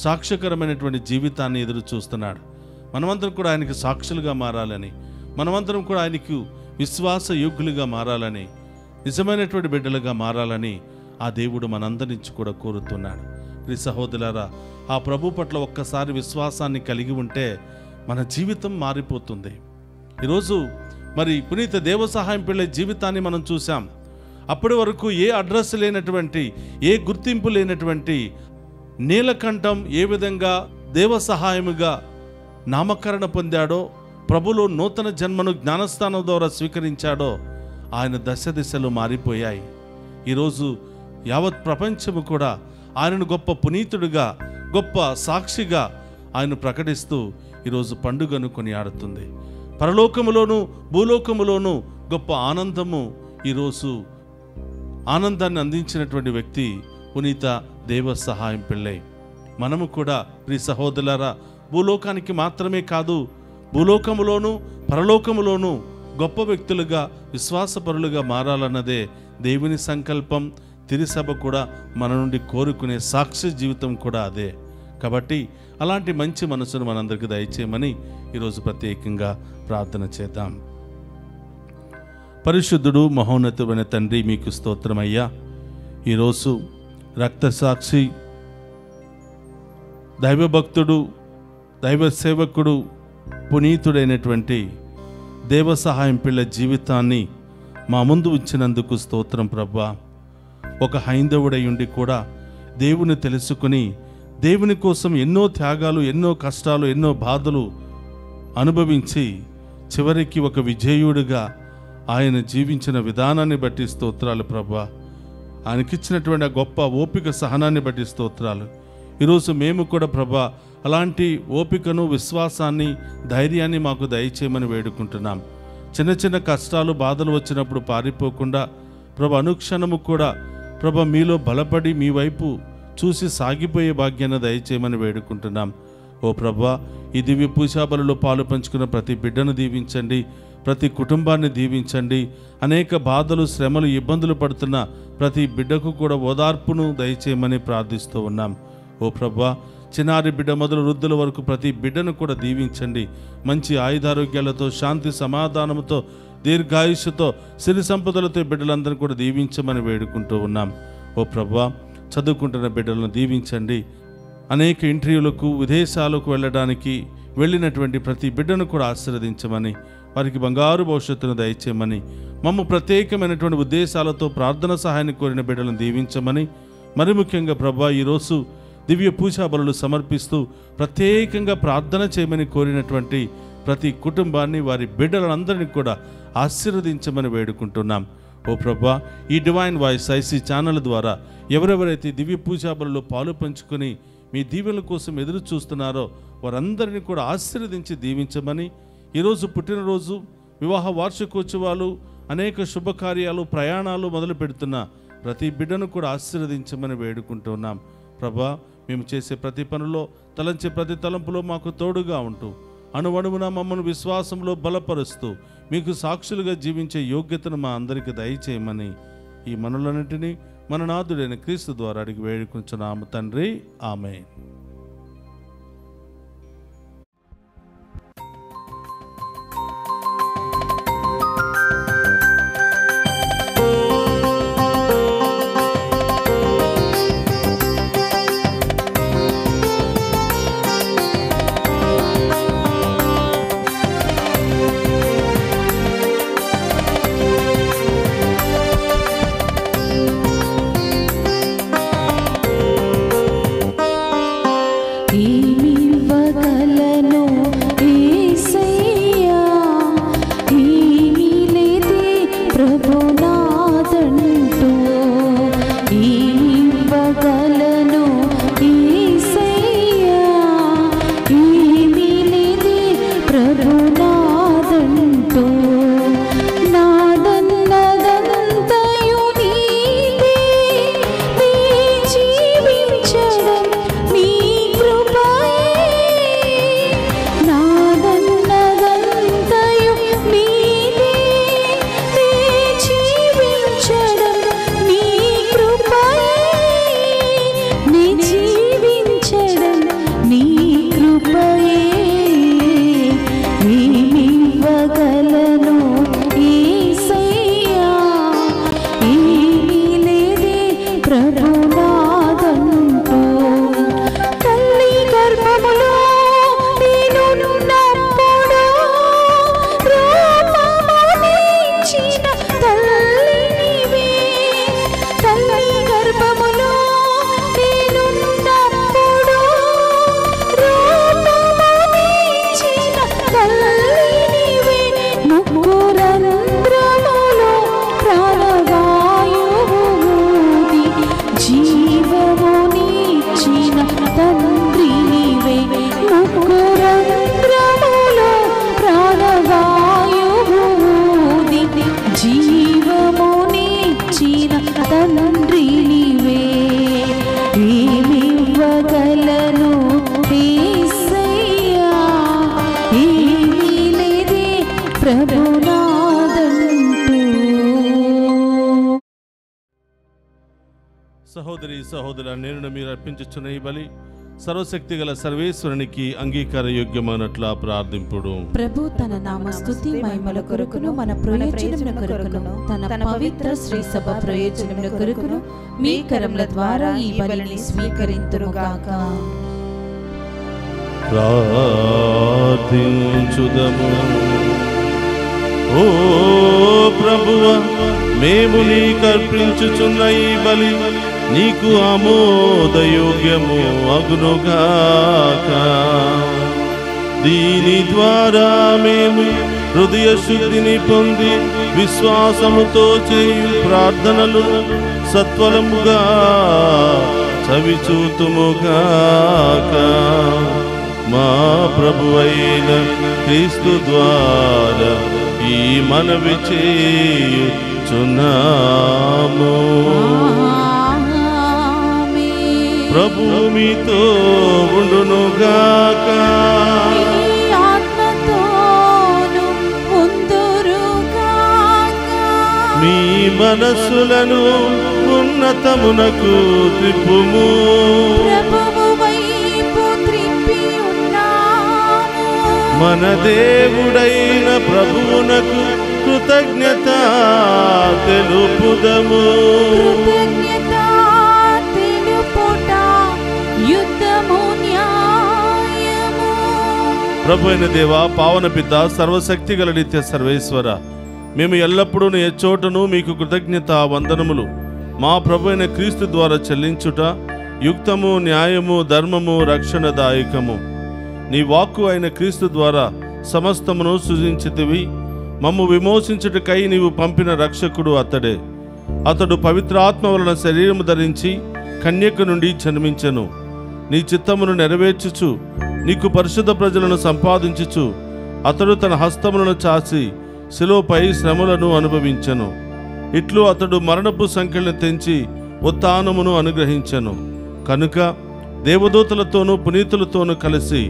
సాక్ష్యకరమైనటువంటి జీవితాన్ని ఎదురు చూస్తున్నాడు. మనమందరం కూడా ఆయనకి సాక్షులుగా మారాలని, మనమందరం కూడా ఆయనకు విశ్వాస యోగ్యులుగా మారాలని, నిజమైనటువంటి బిడ్డలుగా మారాలని ఆ దేవుడు మనందరి నుంచి కూడా కోరుతున్నాడు. ప్రియ సహోదరులారా, ఆ ప్రభు పట్ల ఒక్కసారి విశ్వాసాన్ని కలిగి ఉంటే మన జీవితం మారిపోతుంది. ఈరోజు మరి పునీత దేవసహాయం పిళ్ళ జీవితాన్ని మనం చూసాం. అప్పటి వరకు ఏ అడ్రస్ లేనటువంటి, ఏ గుర్తింపు లేనటువంటి నీలకంఠం ఏ విధంగా దేవసహాయముగా నామకరణ పొందాడో, ప్రభులో నూతన జన్మను జ్ఞానస్థానం ద్వారా స్వీకరించాడో, ఆయన దశ దిశలు మారిపోయాయి. ఈరోజు యావత్ ప్రపంచము కూడా ఆయనను గొప్ప పునీతుడిగా, గొప్ప సాక్షిగా ఆయన ప్రకటిస్తూ ఈరోజు పండుగను కొనియాడుతుంది. పరలోకములోను భూలోకములోను గొప్ప ఆనందము ఈరోజు ఆనందాన్ని అందించినటువంటి వ్యక్తి పునీత దేవ సహాయం పిళ్ళై. మనము కూడా ప్రియ సహోదరులారా భూలోకానికి మాత్రమే కాదు, భూలోకములోను పరలోకములోను గొప్ప వ్యక్తులుగా విశ్వాసపరులుగా మారాలన్నదే దేవుని సంకల్పం. తిరుసభ కూడా మన నుండి కోరుకునే సాక్ష్య జీవితం కూడా అదే. కాబట్టి అలాంటి మంచి మనసును మనందరికీ దయచేయమని ఈరోజు ప్రత్యేకంగా ప్రార్థన చేద్దాం. పరిశుద్ధుడు మహోన్నతుడైన తండ్రి, మీకు స్తోత్రమయ్యా. ఈరోజు రక్తసాక్షి, దైవభక్తుడు, దైవ సేవకుడు, పునీతుడైనటువంటి దేవ సహాయం పిల్ల జీవితాన్ని మా ముందు ఉంచినందుకు స్తోత్రం ప్రభా. ఒక హైందవుడై ఉండి కూడా దేవుని తెలుసుకుని దేవుని కోసం ఎన్నో త్యాగాలు, ఎన్నో కష్టాలు, ఎన్నో బాధలు అనుభవించి చివరికి ఒక విజేయుడిగా ఆయన జీవించిన విధానాన్ని బట్టి స్తోత్రాలు ప్రభా. ఆయనకిచ్చినటువంటి ఆ గొప్ప ఓపిక, సహనాన్ని బట్టి స్తోత్రాలు. ఈరోజు మేము కూడా ప్రభా అలాంటి ఓపికను, విశ్వాసాన్ని, ధైర్యాన్ని మాకు దయచేయమని వేడుకుంటున్నాం. చిన్న చిన్న కష్టాలు, బాధలు వచ్చినప్పుడు పారిపోకుండా ప్రభా అనుక్షణము కూడా ప్రభా మీలో బలపడి మీ వైపు చూసి సాగిపోయే భాగ్యాన్ని దయచేయమని వేడుకుంటున్నాం. ఓ ప్రభా, ఈ దివ్య పూజాబలిలో పాలు పంచుకున్న ప్రతి బిడ్డను దీవించండి, ప్రతి కుటుంబాన్ని దీవించండి. అనేక బాధలు, శ్రమలు, ఇబ్బందులు పడుతున్న ప్రతి బిడ్డకు కూడా ఓదార్పును దయచేయమని ప్రార్థిస్తూ ఉన్నాం. ఓ ప్రభా, చిన్నారి బిడ్డ మొదలు వృద్ధుల వరకు ప్రతి బిడ్డను కూడా దీవించండి. మంచి ఆయుధారోగ్యాలతో, శాంతి సమాధానంతో, దీర్ఘాయుష్యతో, సిరి సంపదలతో బిడ్డలందరినీ కూడా దీవించమని వేడుకుంటూ ఉన్నాం. ఓ ప్రభా, చదువుకుంటున్న బిడ్డలను దీవించండి. అనేక ఇంటర్వ్యూలకు, విదేశాలకు వెళ్ళడానికి వెళ్ళినటువంటి ప్రతి బిడ్డను కూడా ఆశీర్వదించమని, వారికి బంగారు భవిష్యత్తును దయచేయమని, మమ్మ ప్రత్యేకమైనటువంటి ఉద్దేశాలతో ప్రార్థన సహాయాన్ని కోరిన బిడ్డలను దీవించమని, మరి ముఖ్యంగా ప్రభా ఈరోజు దివ్య పూజా బలులు సమర్పిస్తూ ప్రత్యేకంగా ప్రార్థన చేయమని కోరినటువంటి ప్రతి కుటుంబాన్ని, వారి బిడ్డలందరినీ కూడా ఆశీర్వదించమని వేడుకుంటున్నాం. ఓ ప్రభా, ఈ డివైన్ వాయిస్ ఐసీ ఛానల్ ద్వారా ఎవరెవరైతే దివ్య పూజా బలులో పాలు పంచుకొని మీ దీవెనల కోసం ఎదురు చూస్తున్నారో వారందరినీ కూడా ఆశీర్వదించి దీవించమని, ఈరోజు పుట్టినరోజు, వివాహ వార్షికోత్సవాలు, అనేక శుభకార్యాలు, ప్రయాణాలు మొదలు పెడుతున్న ప్రతి బిడ్డను కూడా ఆశీర్వదించమని వేడుకుంటున్నాం. ప్రభా, మేము చేసే ప్రతి పనిలో, తలంచే ప్రతి తలంపులో మాకు తోడుగా ఉంటూ అణువణువున మమ్మల్ని విశ్వాసంలో బలపరుస్తూ మీకు సాక్షులుగా జీవించే యోగ్యతను మా అందరికీ దయచేయమని ఈ మనలన్నింటినీ మన నాథుడైన క్రీస్తు ద్వారా అడిగి వేడుకుంటున్నాము తండ్రి. ఆమేన్. సహోదర నేను మీరు అర్పించుచున్న ఈ బలి సర్వశక్తి గల సర్వేశ్వరునికి అంగీకార యోగ్యమైనట్లా ప్రార్థింపుడు. ప్రభు తన నామ స్తుతి మహిమల కొరకును మన ప్రయోజనముల కొరకును తన పవిత్ర శ్రీ సభ ప్రయోజనముల కొరకును మీ కరముల ద్వారా ఈ బలిని స్వీకరింతురుగాక. ప్రార్థించుదము. ఓ ప్రభువా, మేము నీకు అర్పించుచున్న ఈ బలి నీకు ఆమోదయోగ్యము అగునుగాక. దీని ద్వారా మేము హృదయ శుద్ధిని పొంది విశ్వాసముతో చేయు ప్రార్థనలు సత్వరముగా చవిచూతుముగాక. మా ప్రభువైన క్రీస్తు ద్వారా ఈ మనవి చేయుచున్నాము. ప్రభు మీతో ఉండునుగాక. మీ మనస్సులను ఉన్నతమునకు త్రిప్పుము. మన దేవుడైన ప్రభువునకు కృతజ్ఞత తెలుపుదము. ప్రభు అయిన దేవ, పావన పిత, సర్వశక్తి గల నిత్య సర్వేశ్వర, మేము ఎల్లప్పుడూ ఏ చోటను మీకు కృతజ్ఞత వందనములు మా ప్రభు అయిన క్రీస్తు ద్వారా చెల్లించుట యుక్తము, న్యాయము, ధర్మము, రక్షణదాయకము. నీ వాక్కు అయిన క్రీస్తు ద్వారా సమస్తమును సృజించితివి. మమ్ము విమోచించుటకై నీవు పంపిన రక్షకుడు అతడే. అతడు పవిత్రాత్మ వలన శరీరము ధరించి కన్యక నుండి జన్మించెను. నీ చిత్తమును నెరవేర్చుచు నీకు పరిశుద్ధ ప్రజలను సంపాదించుచు అతడు తన హస్తములను చాచి శిలువపై శ్రమలను అనుభవించెను. ఇట్లు అతడు మరణపు సంఖ్యలను తెంచి ఉత్థానమును అనుగ్రహించెను. కనుక దేవదూతలతోనూ పునీతులతోనూ కలిసి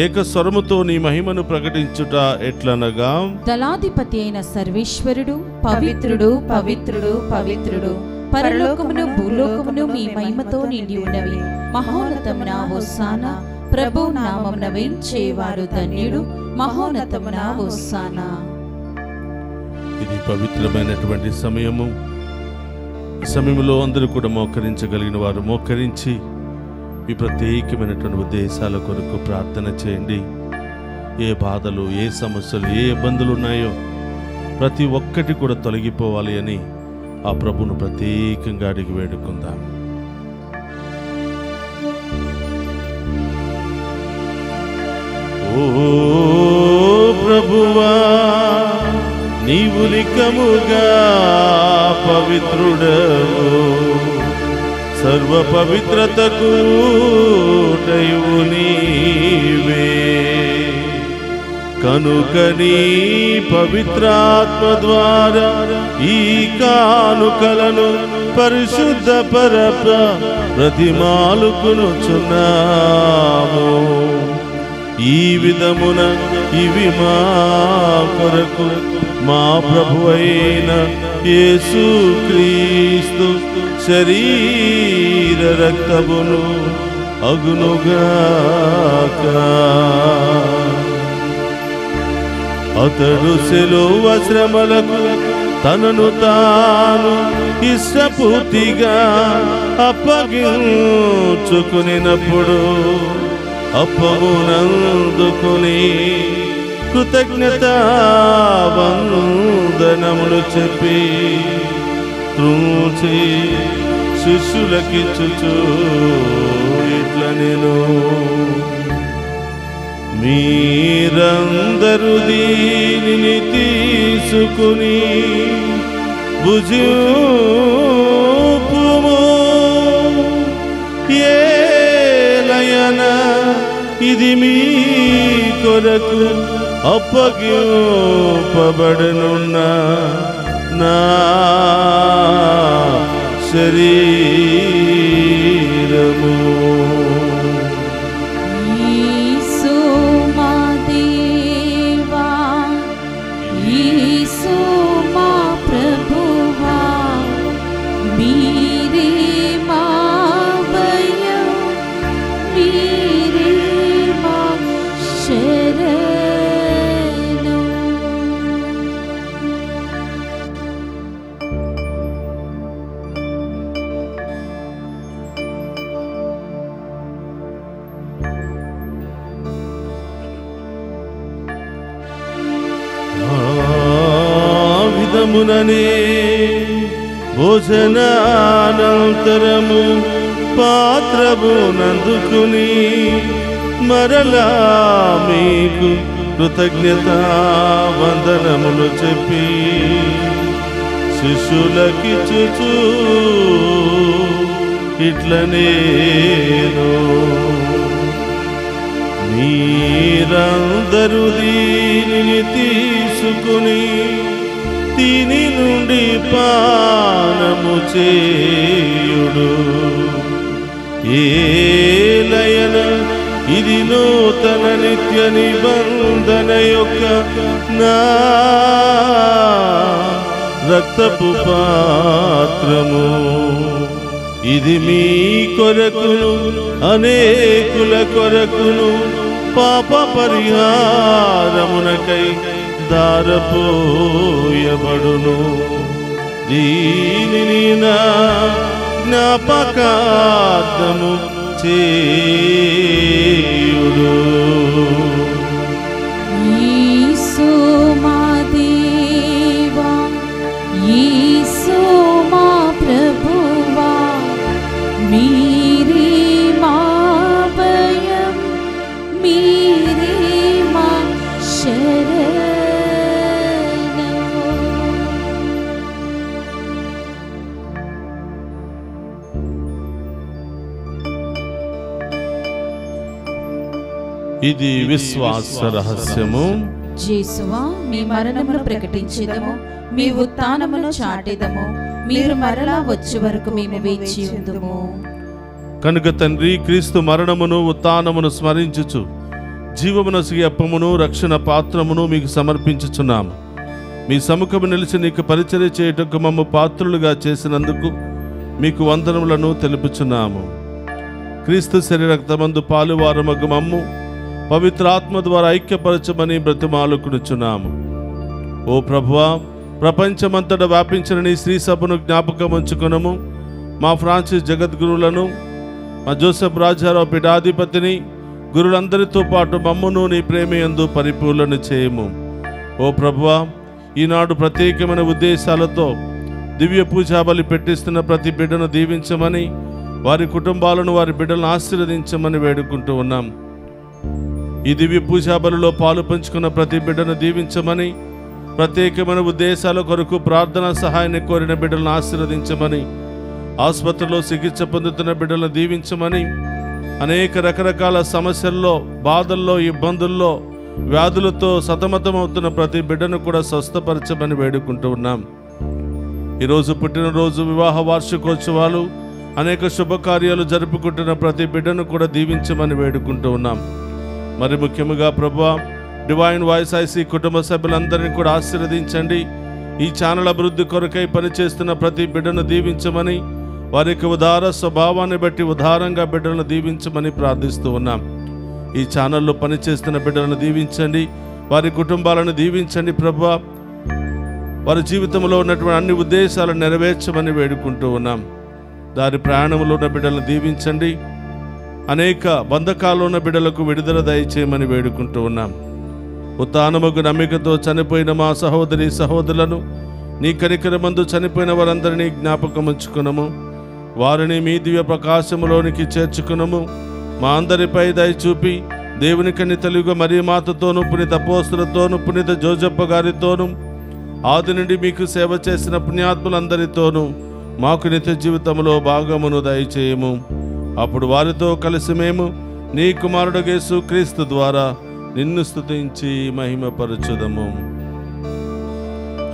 ఏకస్వరముతో నీ మహిమను ప్రకటించుట ఎట్లనగా, దళాధిపతి అయిన సర్వేశ్వరుడు పవిత్రుడు పవిత్రుడు పవిత్రుడు, పరలోకమును భూలోకమును మీ మహిమతో నిండి ఉన్నవి. మహోన్నతమున హోసానా, ప్రభు నామమున వేంచేవాడు ధన్యుడు. మహోన్నతమున హోసానా. ఇది పవిత్రమైనటువంటి సమయము. ఈ సమయంలో అందరూ కూడా మోకరించగలిగిన వారు మోకరించి ఈ ప్రత్యేకమైనటువంటి ఉద్దేశాల కొరకు ప్రార్థన చేయండి. ఏ బాధలు, ఏ సమస్యలు, ఏ ఇబ్బందులు ఉన్నాయో ప్రతి ఒక్కటి కూడా తొలగిపోవాలి అని ఆ ప్రభువును ప్రత్యేకంగా అడిగి వేడుకుందాం. ఓ ప్రభువా, నీవు నికముగా పవిత్రుడవు, సర్వ పవిత్రతకు ఊటయు నీవే. కనుక నీ పవిత్రాత్మ ద్వారా ఈ కానుకలను పరిశుద్ధ ప్రతిమాలుకునుచున్నాము. ఈ విధమున ఇవి మా కొరకు మా ప్రభువైన యేసుక్రీస్తు శరీర రక్తమును అగునుగాక. అతడు శిలువ శ్రమలకు తనను తాను ఇష్టపూర్తిగా అప్పగించుకునినప్పుడు అప్పమునందుకుని కృతజ్ఞతా వందనములు చెప్పి త్రుంచి శిష్యులకిచ్చుచు ఇట్లా నేను, మీరందరూ దీనిని తీసుకుని భుజింపుము. ఏలయన ఇది మీ కొరకు అప్పగింపబడనున్న నా శరీరము. ప్రభువా, మీరే మా దినముననే భోజనానంతరము పాత్రమునందుకుని మరలా మీకు కృతజ్ఞతా వందనములు చెప్పి శిష్యులకిచ్చుచు ఇట్లనేను, మీరందరూ దీనిని తీసుకుని దీని నుండి పానము చేయుడు. ఏలయన ఇది నూతన నిత్య నిబంధన యొక్క నా రక్తపు పాత్రము. ఇది మీ కొరకును అనేకుల కొరకును పాప పరిహారమునకై దారపోయబడును. దీనిని నా జ్ఞాపకార్థము చేయుడు. యేసు మా దేవా, యేసు మా ప్రభువా, మీరే మా భయం, మీరే మా శరణము. ఇది విశ్వాస రహస్యము. యేసువా, మీ మరణమును ప్రకటించెదము, మీ ఉత్థానమును చాటెదము. మీరు మరలా వచ్చే వరకు మేము వేచి ఉందుము. కనుక తండ్రి, క్రీస్తు మరణమును ఉత్థానమును స్మరించుచు జీవమునసిగి అప్పమును రక్షణ పాత్రమును మీకు సమర్పించుచున్నాము. మీ సముఖము నిలిచి నీకు పరిచర్య చేయుటకు మమ్ము పాత్రులుగా చేసినందుకు మీకు వందనములను తెలుపుచున్నాము. క్రీస్తు శరీరక్తమందు పాలువారమగు మమ్ము పవిత్రాత్మ ద్వారా ఐక్యపరచమని బ్రతిమాలుకునుచున్నాము. ఓ ప్రభువా, ప్రపంచమంతట వ్యాపించిన నీ శ్రీ సభను జ్ఞాపకం ఉంచుకునము. మా ఫ్రాన్సిస్ జగద్గురువులను, మా జోసెఫ్ రాజారావు పీఠాధిపతిని, గురులందరితో పాటు మమ్మును నీ ప్రేమయందు పరిపూర్ణ చేయము. ఓ ప్రభువా, ఈనాడు ప్రత్యేకమైన ఉద్దేశాలతో దివ్య పూజాబలి పెట్టిస్తున్న ప్రతి బిడ్డను దీవించమని, వారి కుటుంబాలను వారి బిడ్డలను ఆశీర్వదించమని వేడుకుంటూ ఉన్నాం. ఈ దివ్య పూజాబలిలో పాలు పంచుకున్న ప్రతి బిడ్డను దీవించమని, ప్రత్యేకమైన ఉద్దేశాల కొరకు ప్రార్థనా సహాయాన్ని కోరిన బిడ్డలను ఆశీర్వదించమని, ఆసుపత్రిలో చికిత్స పొందుతున్న బిడ్డలను దీవించమని, అనేక రకరకాల సమస్యల్లో, బాధల్లో, ఇబ్బందుల్లో, వ్యాధులతో సతమతమవుతున్న ప్రతి బిడ్డను కూడా స్వస్థపరచమని వేడుకుంటూ ఉన్నాం. ఈరోజు పుట్టినరోజు, వివాహ వార్షికోత్సవాలు, అనేక శుభకార్యాలు జరుపుకుంటున్న ప్రతి బిడ్డను కూడా దీవించమని వేడుకుంటూ ఉన్నాం. మరి ముఖ్యంగా ప్రభువా, డివైన్ వాయిస్ ఐసీ కుటుంబ సభ్యులందరినీ కూడా ఆశీర్వదించండి. ఈ ఛానల్ అభివృద్ధి కొరకై పనిచేస్తున్న ప్రతి బిడ్డను దీవించమని, వారి యొక్క ఉదార స్వభావాన్ని బట్టి ఉదారంగా బిడ్డలను దీవించమని ప్రార్థిస్తూ ఉన్నాం. ఈ ఛానల్లో పనిచేస్తున్న బిడ్డలను దీవించండి, వారి కుటుంబాలను దీవించండి ప్రభువా. వారి జీవితంలో ఉన్నటువంటి అన్ని ఉద్దేశాలను నెరవేర్చమని వేడుకుంటూ ఉన్నాం. దారి ప్రయాణంలో ఉన్న బిడ్డలను దీవించండి. అనేక బంధకాల్లో ఉన్న బిడ్డలకు విడుదల దయచేయమని వేడుకుంటూ ఉన్నాం. ఉత్థానముకు నమ్మికతో చనిపోయిన మా సహోదరి సహోదరులను, నీ కనికరమందు చనిపోయిన వారందరినీ జ్ఞాపకం ఉంచుకునము. వారిని మీ దివ్య ప్రకాశములోనికి చేర్చుకునము. మా అందరిపై దయ చూపి దేవుని కన్ని తెలుగు మరియ మాతతోనూ, పునీత అపోస్తలులతోనూ, పునీత జోజప్ప గారితోనూ, ఆది నుండి మీకు సేవ చేసిన పుణ్యాత్ములందరితోనూ మాకు నిత్య జీవితంలో భాగమును దయచేయము. అప్పుడు వారితో కలిసి మేము నీ కుమారుడు యేసు క్రీస్తు ద్వారా నిన్ను స్తుతించి మహిమపరచుదము.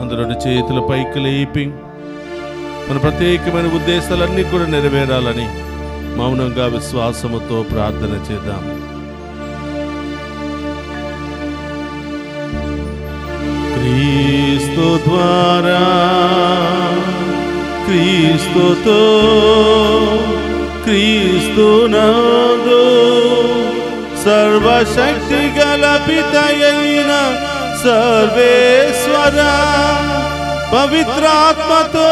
అందరూ చేతుల పైకి లేపి మన ప్రత్యేకమైన ఉద్దేశాలన్నీ కూడా నెరవేరాలని మౌనంగా విశ్వాసముతో ప్రార్థన చేద్దాం. క్రీస్తు ద్వారా, క్రీస్తుతో, క్రీస్తునందు సర్వశక్తి గల పితయైన సర్వేశ్వర పవిత్రాత్మతో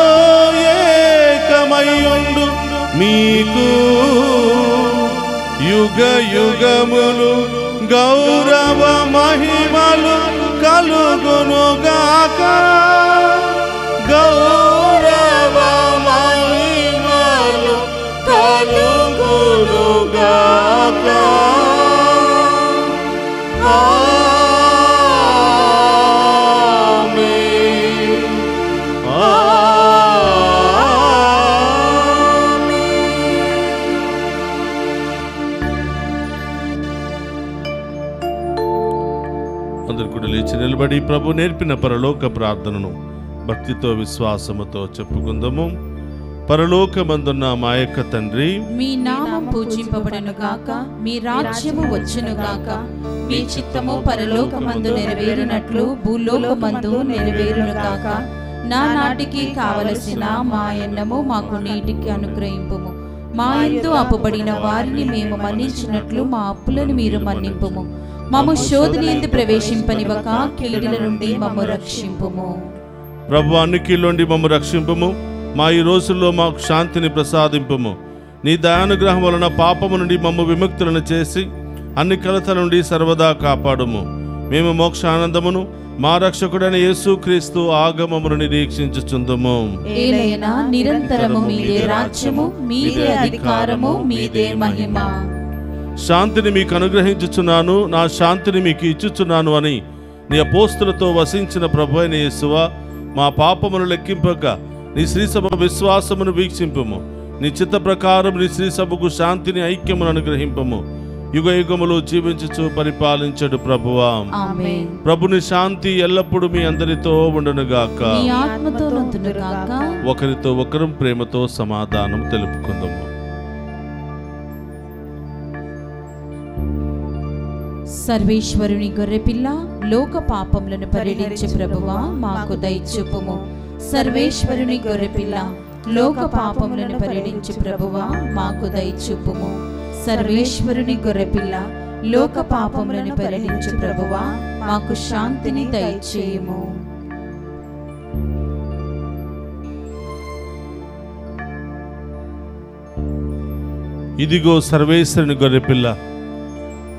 ఏకమయ్యుండు మీకు యుగ యుగములు గౌరవ మహిమలు కలుగునుగాక. అందరు కూడా లేచి నిలబడి ప్రభు నేర్పిన పరలోక ప్రార్థనను భక్తితో విశ్వాసముతో చెప్పుకుందాము. పరలోకమందున్న మా యొక్క తండ్రి, మీ నామం పూజింపబడును గాక, మీ రాజ్యము వచ్చును గాక, మీ చిత్తము పరలోకమందు నెరవేరునట్లు భూలోకమందు నెరవేరును గాక. నా నాటికి కావలసిన మా అన్నము మాకు నీటికి అనుగ్రహింపుము. మా యందు అప్పుబడిన వారిని మేము మన్నించినట్లు మా అప్పులను మీరు మన్నింపుము. మమ్ము శోధన యందు ప్రవేశింపనివ్వక కీడుల నుండి మమ్ము రక్షింపుము. ప్రభు అన్ని కీళ్ళ మమ్ము రక్షింపుము. మా ఈ రోజుల్లో మాకు శాంతిని ప్రసాదింపుము. నీ దయానుగ్రహం వలన పాపము నుండి మమ్ము విముక్తులను చేసి అన్ని కలతల నుండి సర్వదా కాపాడుము. మేము మోక్షానందమును మా రక్షకుడైన యేసుక్రీస్తు ఆగమమును నిరీక్షించుచుందుము. ఏలైనా నిరంతరము మీదే రాజ్యము, మీదే అధికారము, మీదే మహిమ. శాంతిని మీకు అనుగ్రహించుచున్నాను, నా శాంతిని మీకు ఇచ్చుచున్నాను అని నీ అపోస్తులతో వసించిన ప్రభు అయిన యేసువా, మా పాపమును లెక్కింపక నీ శ్రీసభ విశ్వాసమును వీక్షింపుము. నీ చిత్త ప్రకారం నీ శ్రీసభకు శాంతిని ఐక్యమును అనుగ్రహింపము. యుగ యుగములు జీవించుచు పరిపాలించడు ప్రభువా. ఆమేన్. ప్రభుని శాంతి ఎల్లప్పుడూ మీ అందరితో ఉండునుగాక. మీ ఆత్మతోనుండునుగాక. ఒకరితో ఒకరు ప్రేమతో సమాధానం తెలుపుకుందాము. సర్వేశ్వరుని గొర్రెపిల్ల, లోక పాపములను పరిహరించే ప్రభువా, మాకు దయచూపుము. సర్వేశ్వరుని గొర్రెపిల్ల, లోక పాపములను పరిహరించే ప్రభువా, మాకు దయచూపుము. సర్వేశ్వరుని గొర్రెపిల్ల, లోక పాపములను పరిహరించే ప్రభువా, మాకు శాంతిని దయచేయుము. ఇదిగో సర్వేశ్వరుని గొర్రెపిల్ల,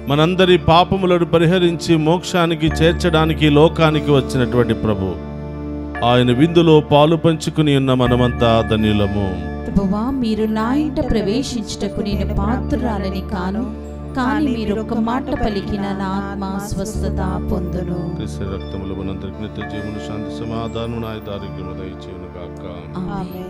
మనందరి పాపములను పరిహరించి మోక్షానికి చేర్చడానికి లోకానికి వచ్చినటువంటి ప్రభు. ఆయన విందులో పాలు పంచుకుని ఉన్న మనమంతా ధన్యులము. ప్రభువా, మీరు నా ఇంట ప్రవేశించుటకు నేను పాత్రురాలని కాను, కానీ మీరు ఒక మాట పలికిన నా ఆత్మ స్వస్థత పొందును. క్రీస్తు రక్తములో మనందరికి నిత్య జీవన శాంతి సమాధానం ఆరోగ్యము దయచేయును గాక. ఆమేన్.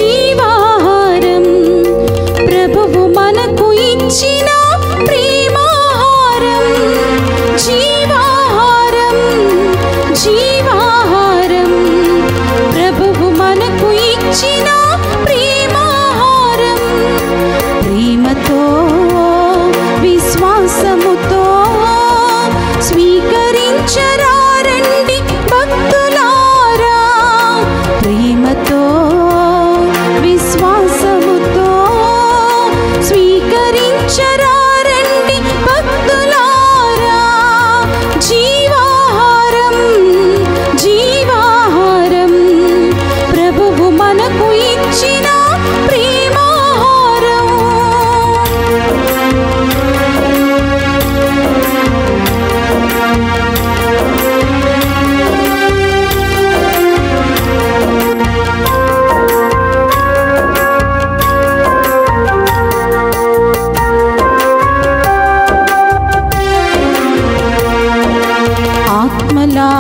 జీవాహారం ప్రభువు మనకు ఇచ్చిన ప్రేమాహారం. జీవాహారం జీవాహారం ప్రభువు మనకు ఇచ్చిన ప్రేమాహారం. ప్రేమతో విశ్వాసముతో స్వీకరించరారండి భక్తులారా. ప్రేమతో విశ్వాసముతో స్వీకరించరారండి భక్తులారా. జీవాహారం జీవాహారం ప్రభువు మనకు ఇచ్చిన ప్రేమాహారం. ఆత్మలా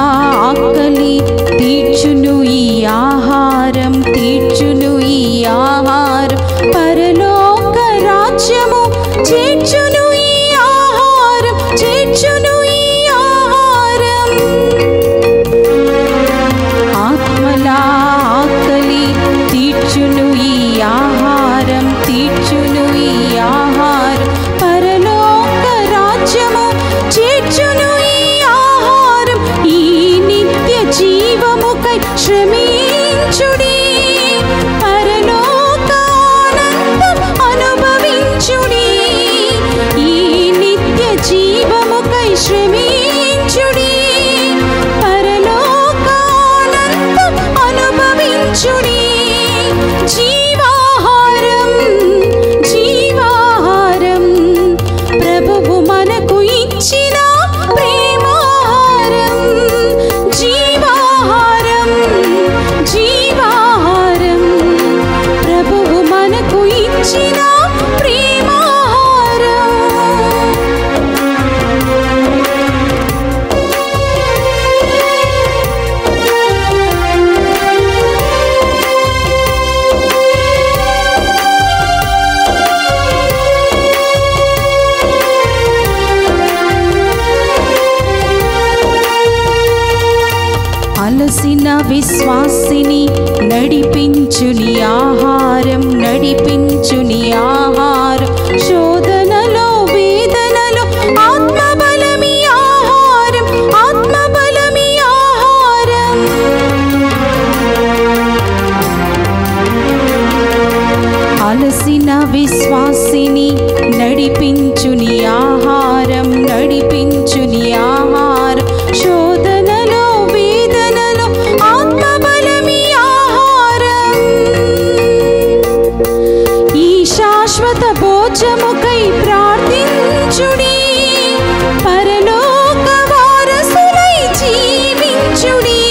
ఆకలి తీర్చును ఈ ఆహారం, తీర్చును ఈ ఆహారం. పరలోక రాజ్యము చేర్చును ఈ ఆహారం, చేర్చును ఈ ఆహారం. ఆత్మలా ఆకలి తీర్చును ఈ ఆహారం, తీర్చును ఈ ఆహారం. పరలోక రాజ్యము చేర్చును ఈ ఆహారం. ఈ నిత్య జీవముకై శ్రమించుడి, అలసిన విశ్వాసిని నడిపించుని ఆహారం, నడిపించుని ఆహారం. శోధనలో వేదనలో ఆత్మబలమి ఆహారం, ఆత్మబలమి ఆహారం. అలసిన విశ్వాసిని నడిపించుని ఆహారం, నడిపించుని ఆహారం. శోధనలో వేదనలో ఆత్మబలమి ఆహారం. ఈ శాశ్వత భోజముకై ప్రార్థించుడి, పరలోక వారసులై జీవించుడి.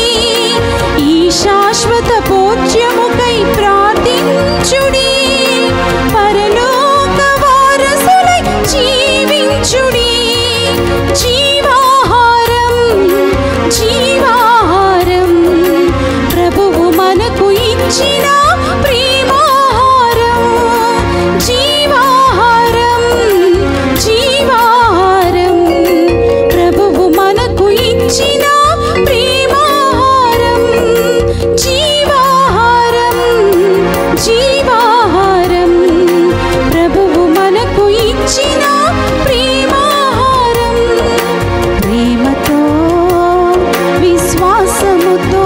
ఈ శాశ్వత భోజ్యముకై ప్రార్థించుడి, పరలోక వారసులై జీవించుడి. జీవాహారం, జీవాహారం, ప్రభువు మనకు ఇచ్చిన ప్రేమాహారం. జీవాహారం, జీవాహారం, ప్రభువు మనకు ఇచ్చిన ప్రేమాహారం. జీవాహారం, జీవాహారం, ప్రభువు మనకు ఇచ్చిన ప్రేమాహారం. ప్రేమతో విశ్వాసముతో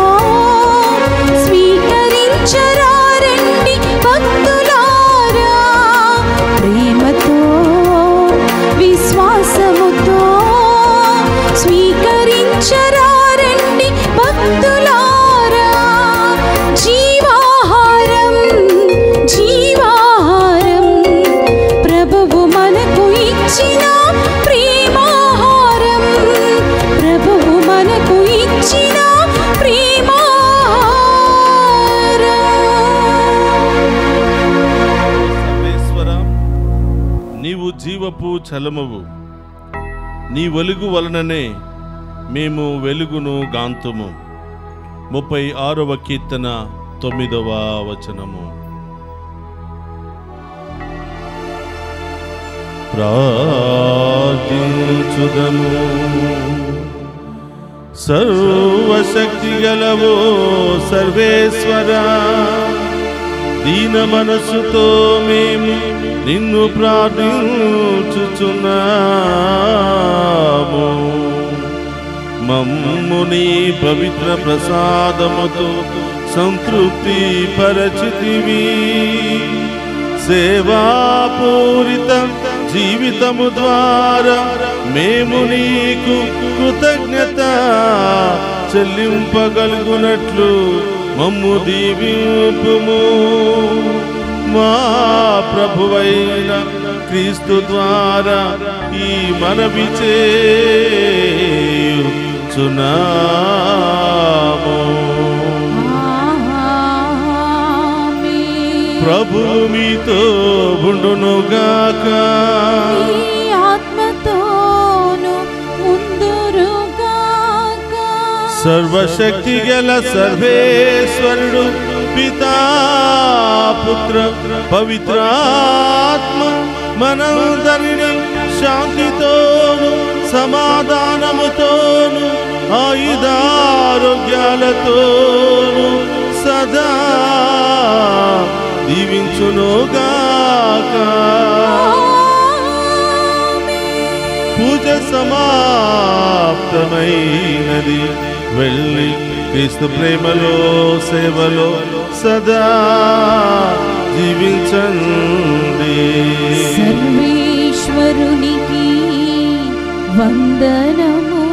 స్వీకరించరారండి భక్తులారా. ప్రేమతో విశ్వాసముతో స్వీకరించరారండి భక్తులారా. జీవాహారం, జీవాహారం, ప్రభువు మనకు ఇచ్చిన ప్రేమాహారం. ప్రభువు మనకు ఇచ్చిన ప్రేమాహారం. సర్వేశ్వర, నీవు జీవపు చలమవు, నీ వెలుగు వలననే మేము వెలుగును గాంతుము. 36వ కీర్తన 9వ వచనము. ప్రార్థించుదము. సర్వశక్తి గలవో సర్వేశ్వర, దీన మనస్సుతో మేము నిన్ను ప్రార్థించుచున్నాము. మమ్ము నీ పవిత్ర ప్రసాదముతో సంతృప్తి పరచితివి. సేవాపూరిత జీవితము ద్వారా మేము నీకు కృతజ్ఞత చెల్లింపగలుగునట్లు మమ్ము దీవింపుము. మా ప్రభువైన క్రీస్తు ద్వారా ఈ మనవి చేయుచున్నాము. ప్రభు మీతో ఉండునుగాక. నీ ఆత్మతోను ఉందురుగాక. సర్వశక్తి గల సర్వేశ్వరుడు పితా పుత్ర పవిత్రాత్మ మనందరిని శాంతితోను సమాధానముతోను ఆయుధారోగ్యాలతోను సదా దీవించునుగాక. పూజ సమాప్తమైనది. వెళ్ళి క్రీస్తు ప్రేమలో సేవలో సదా జీవించండి. సర్వేశ్వరునికి వందనము.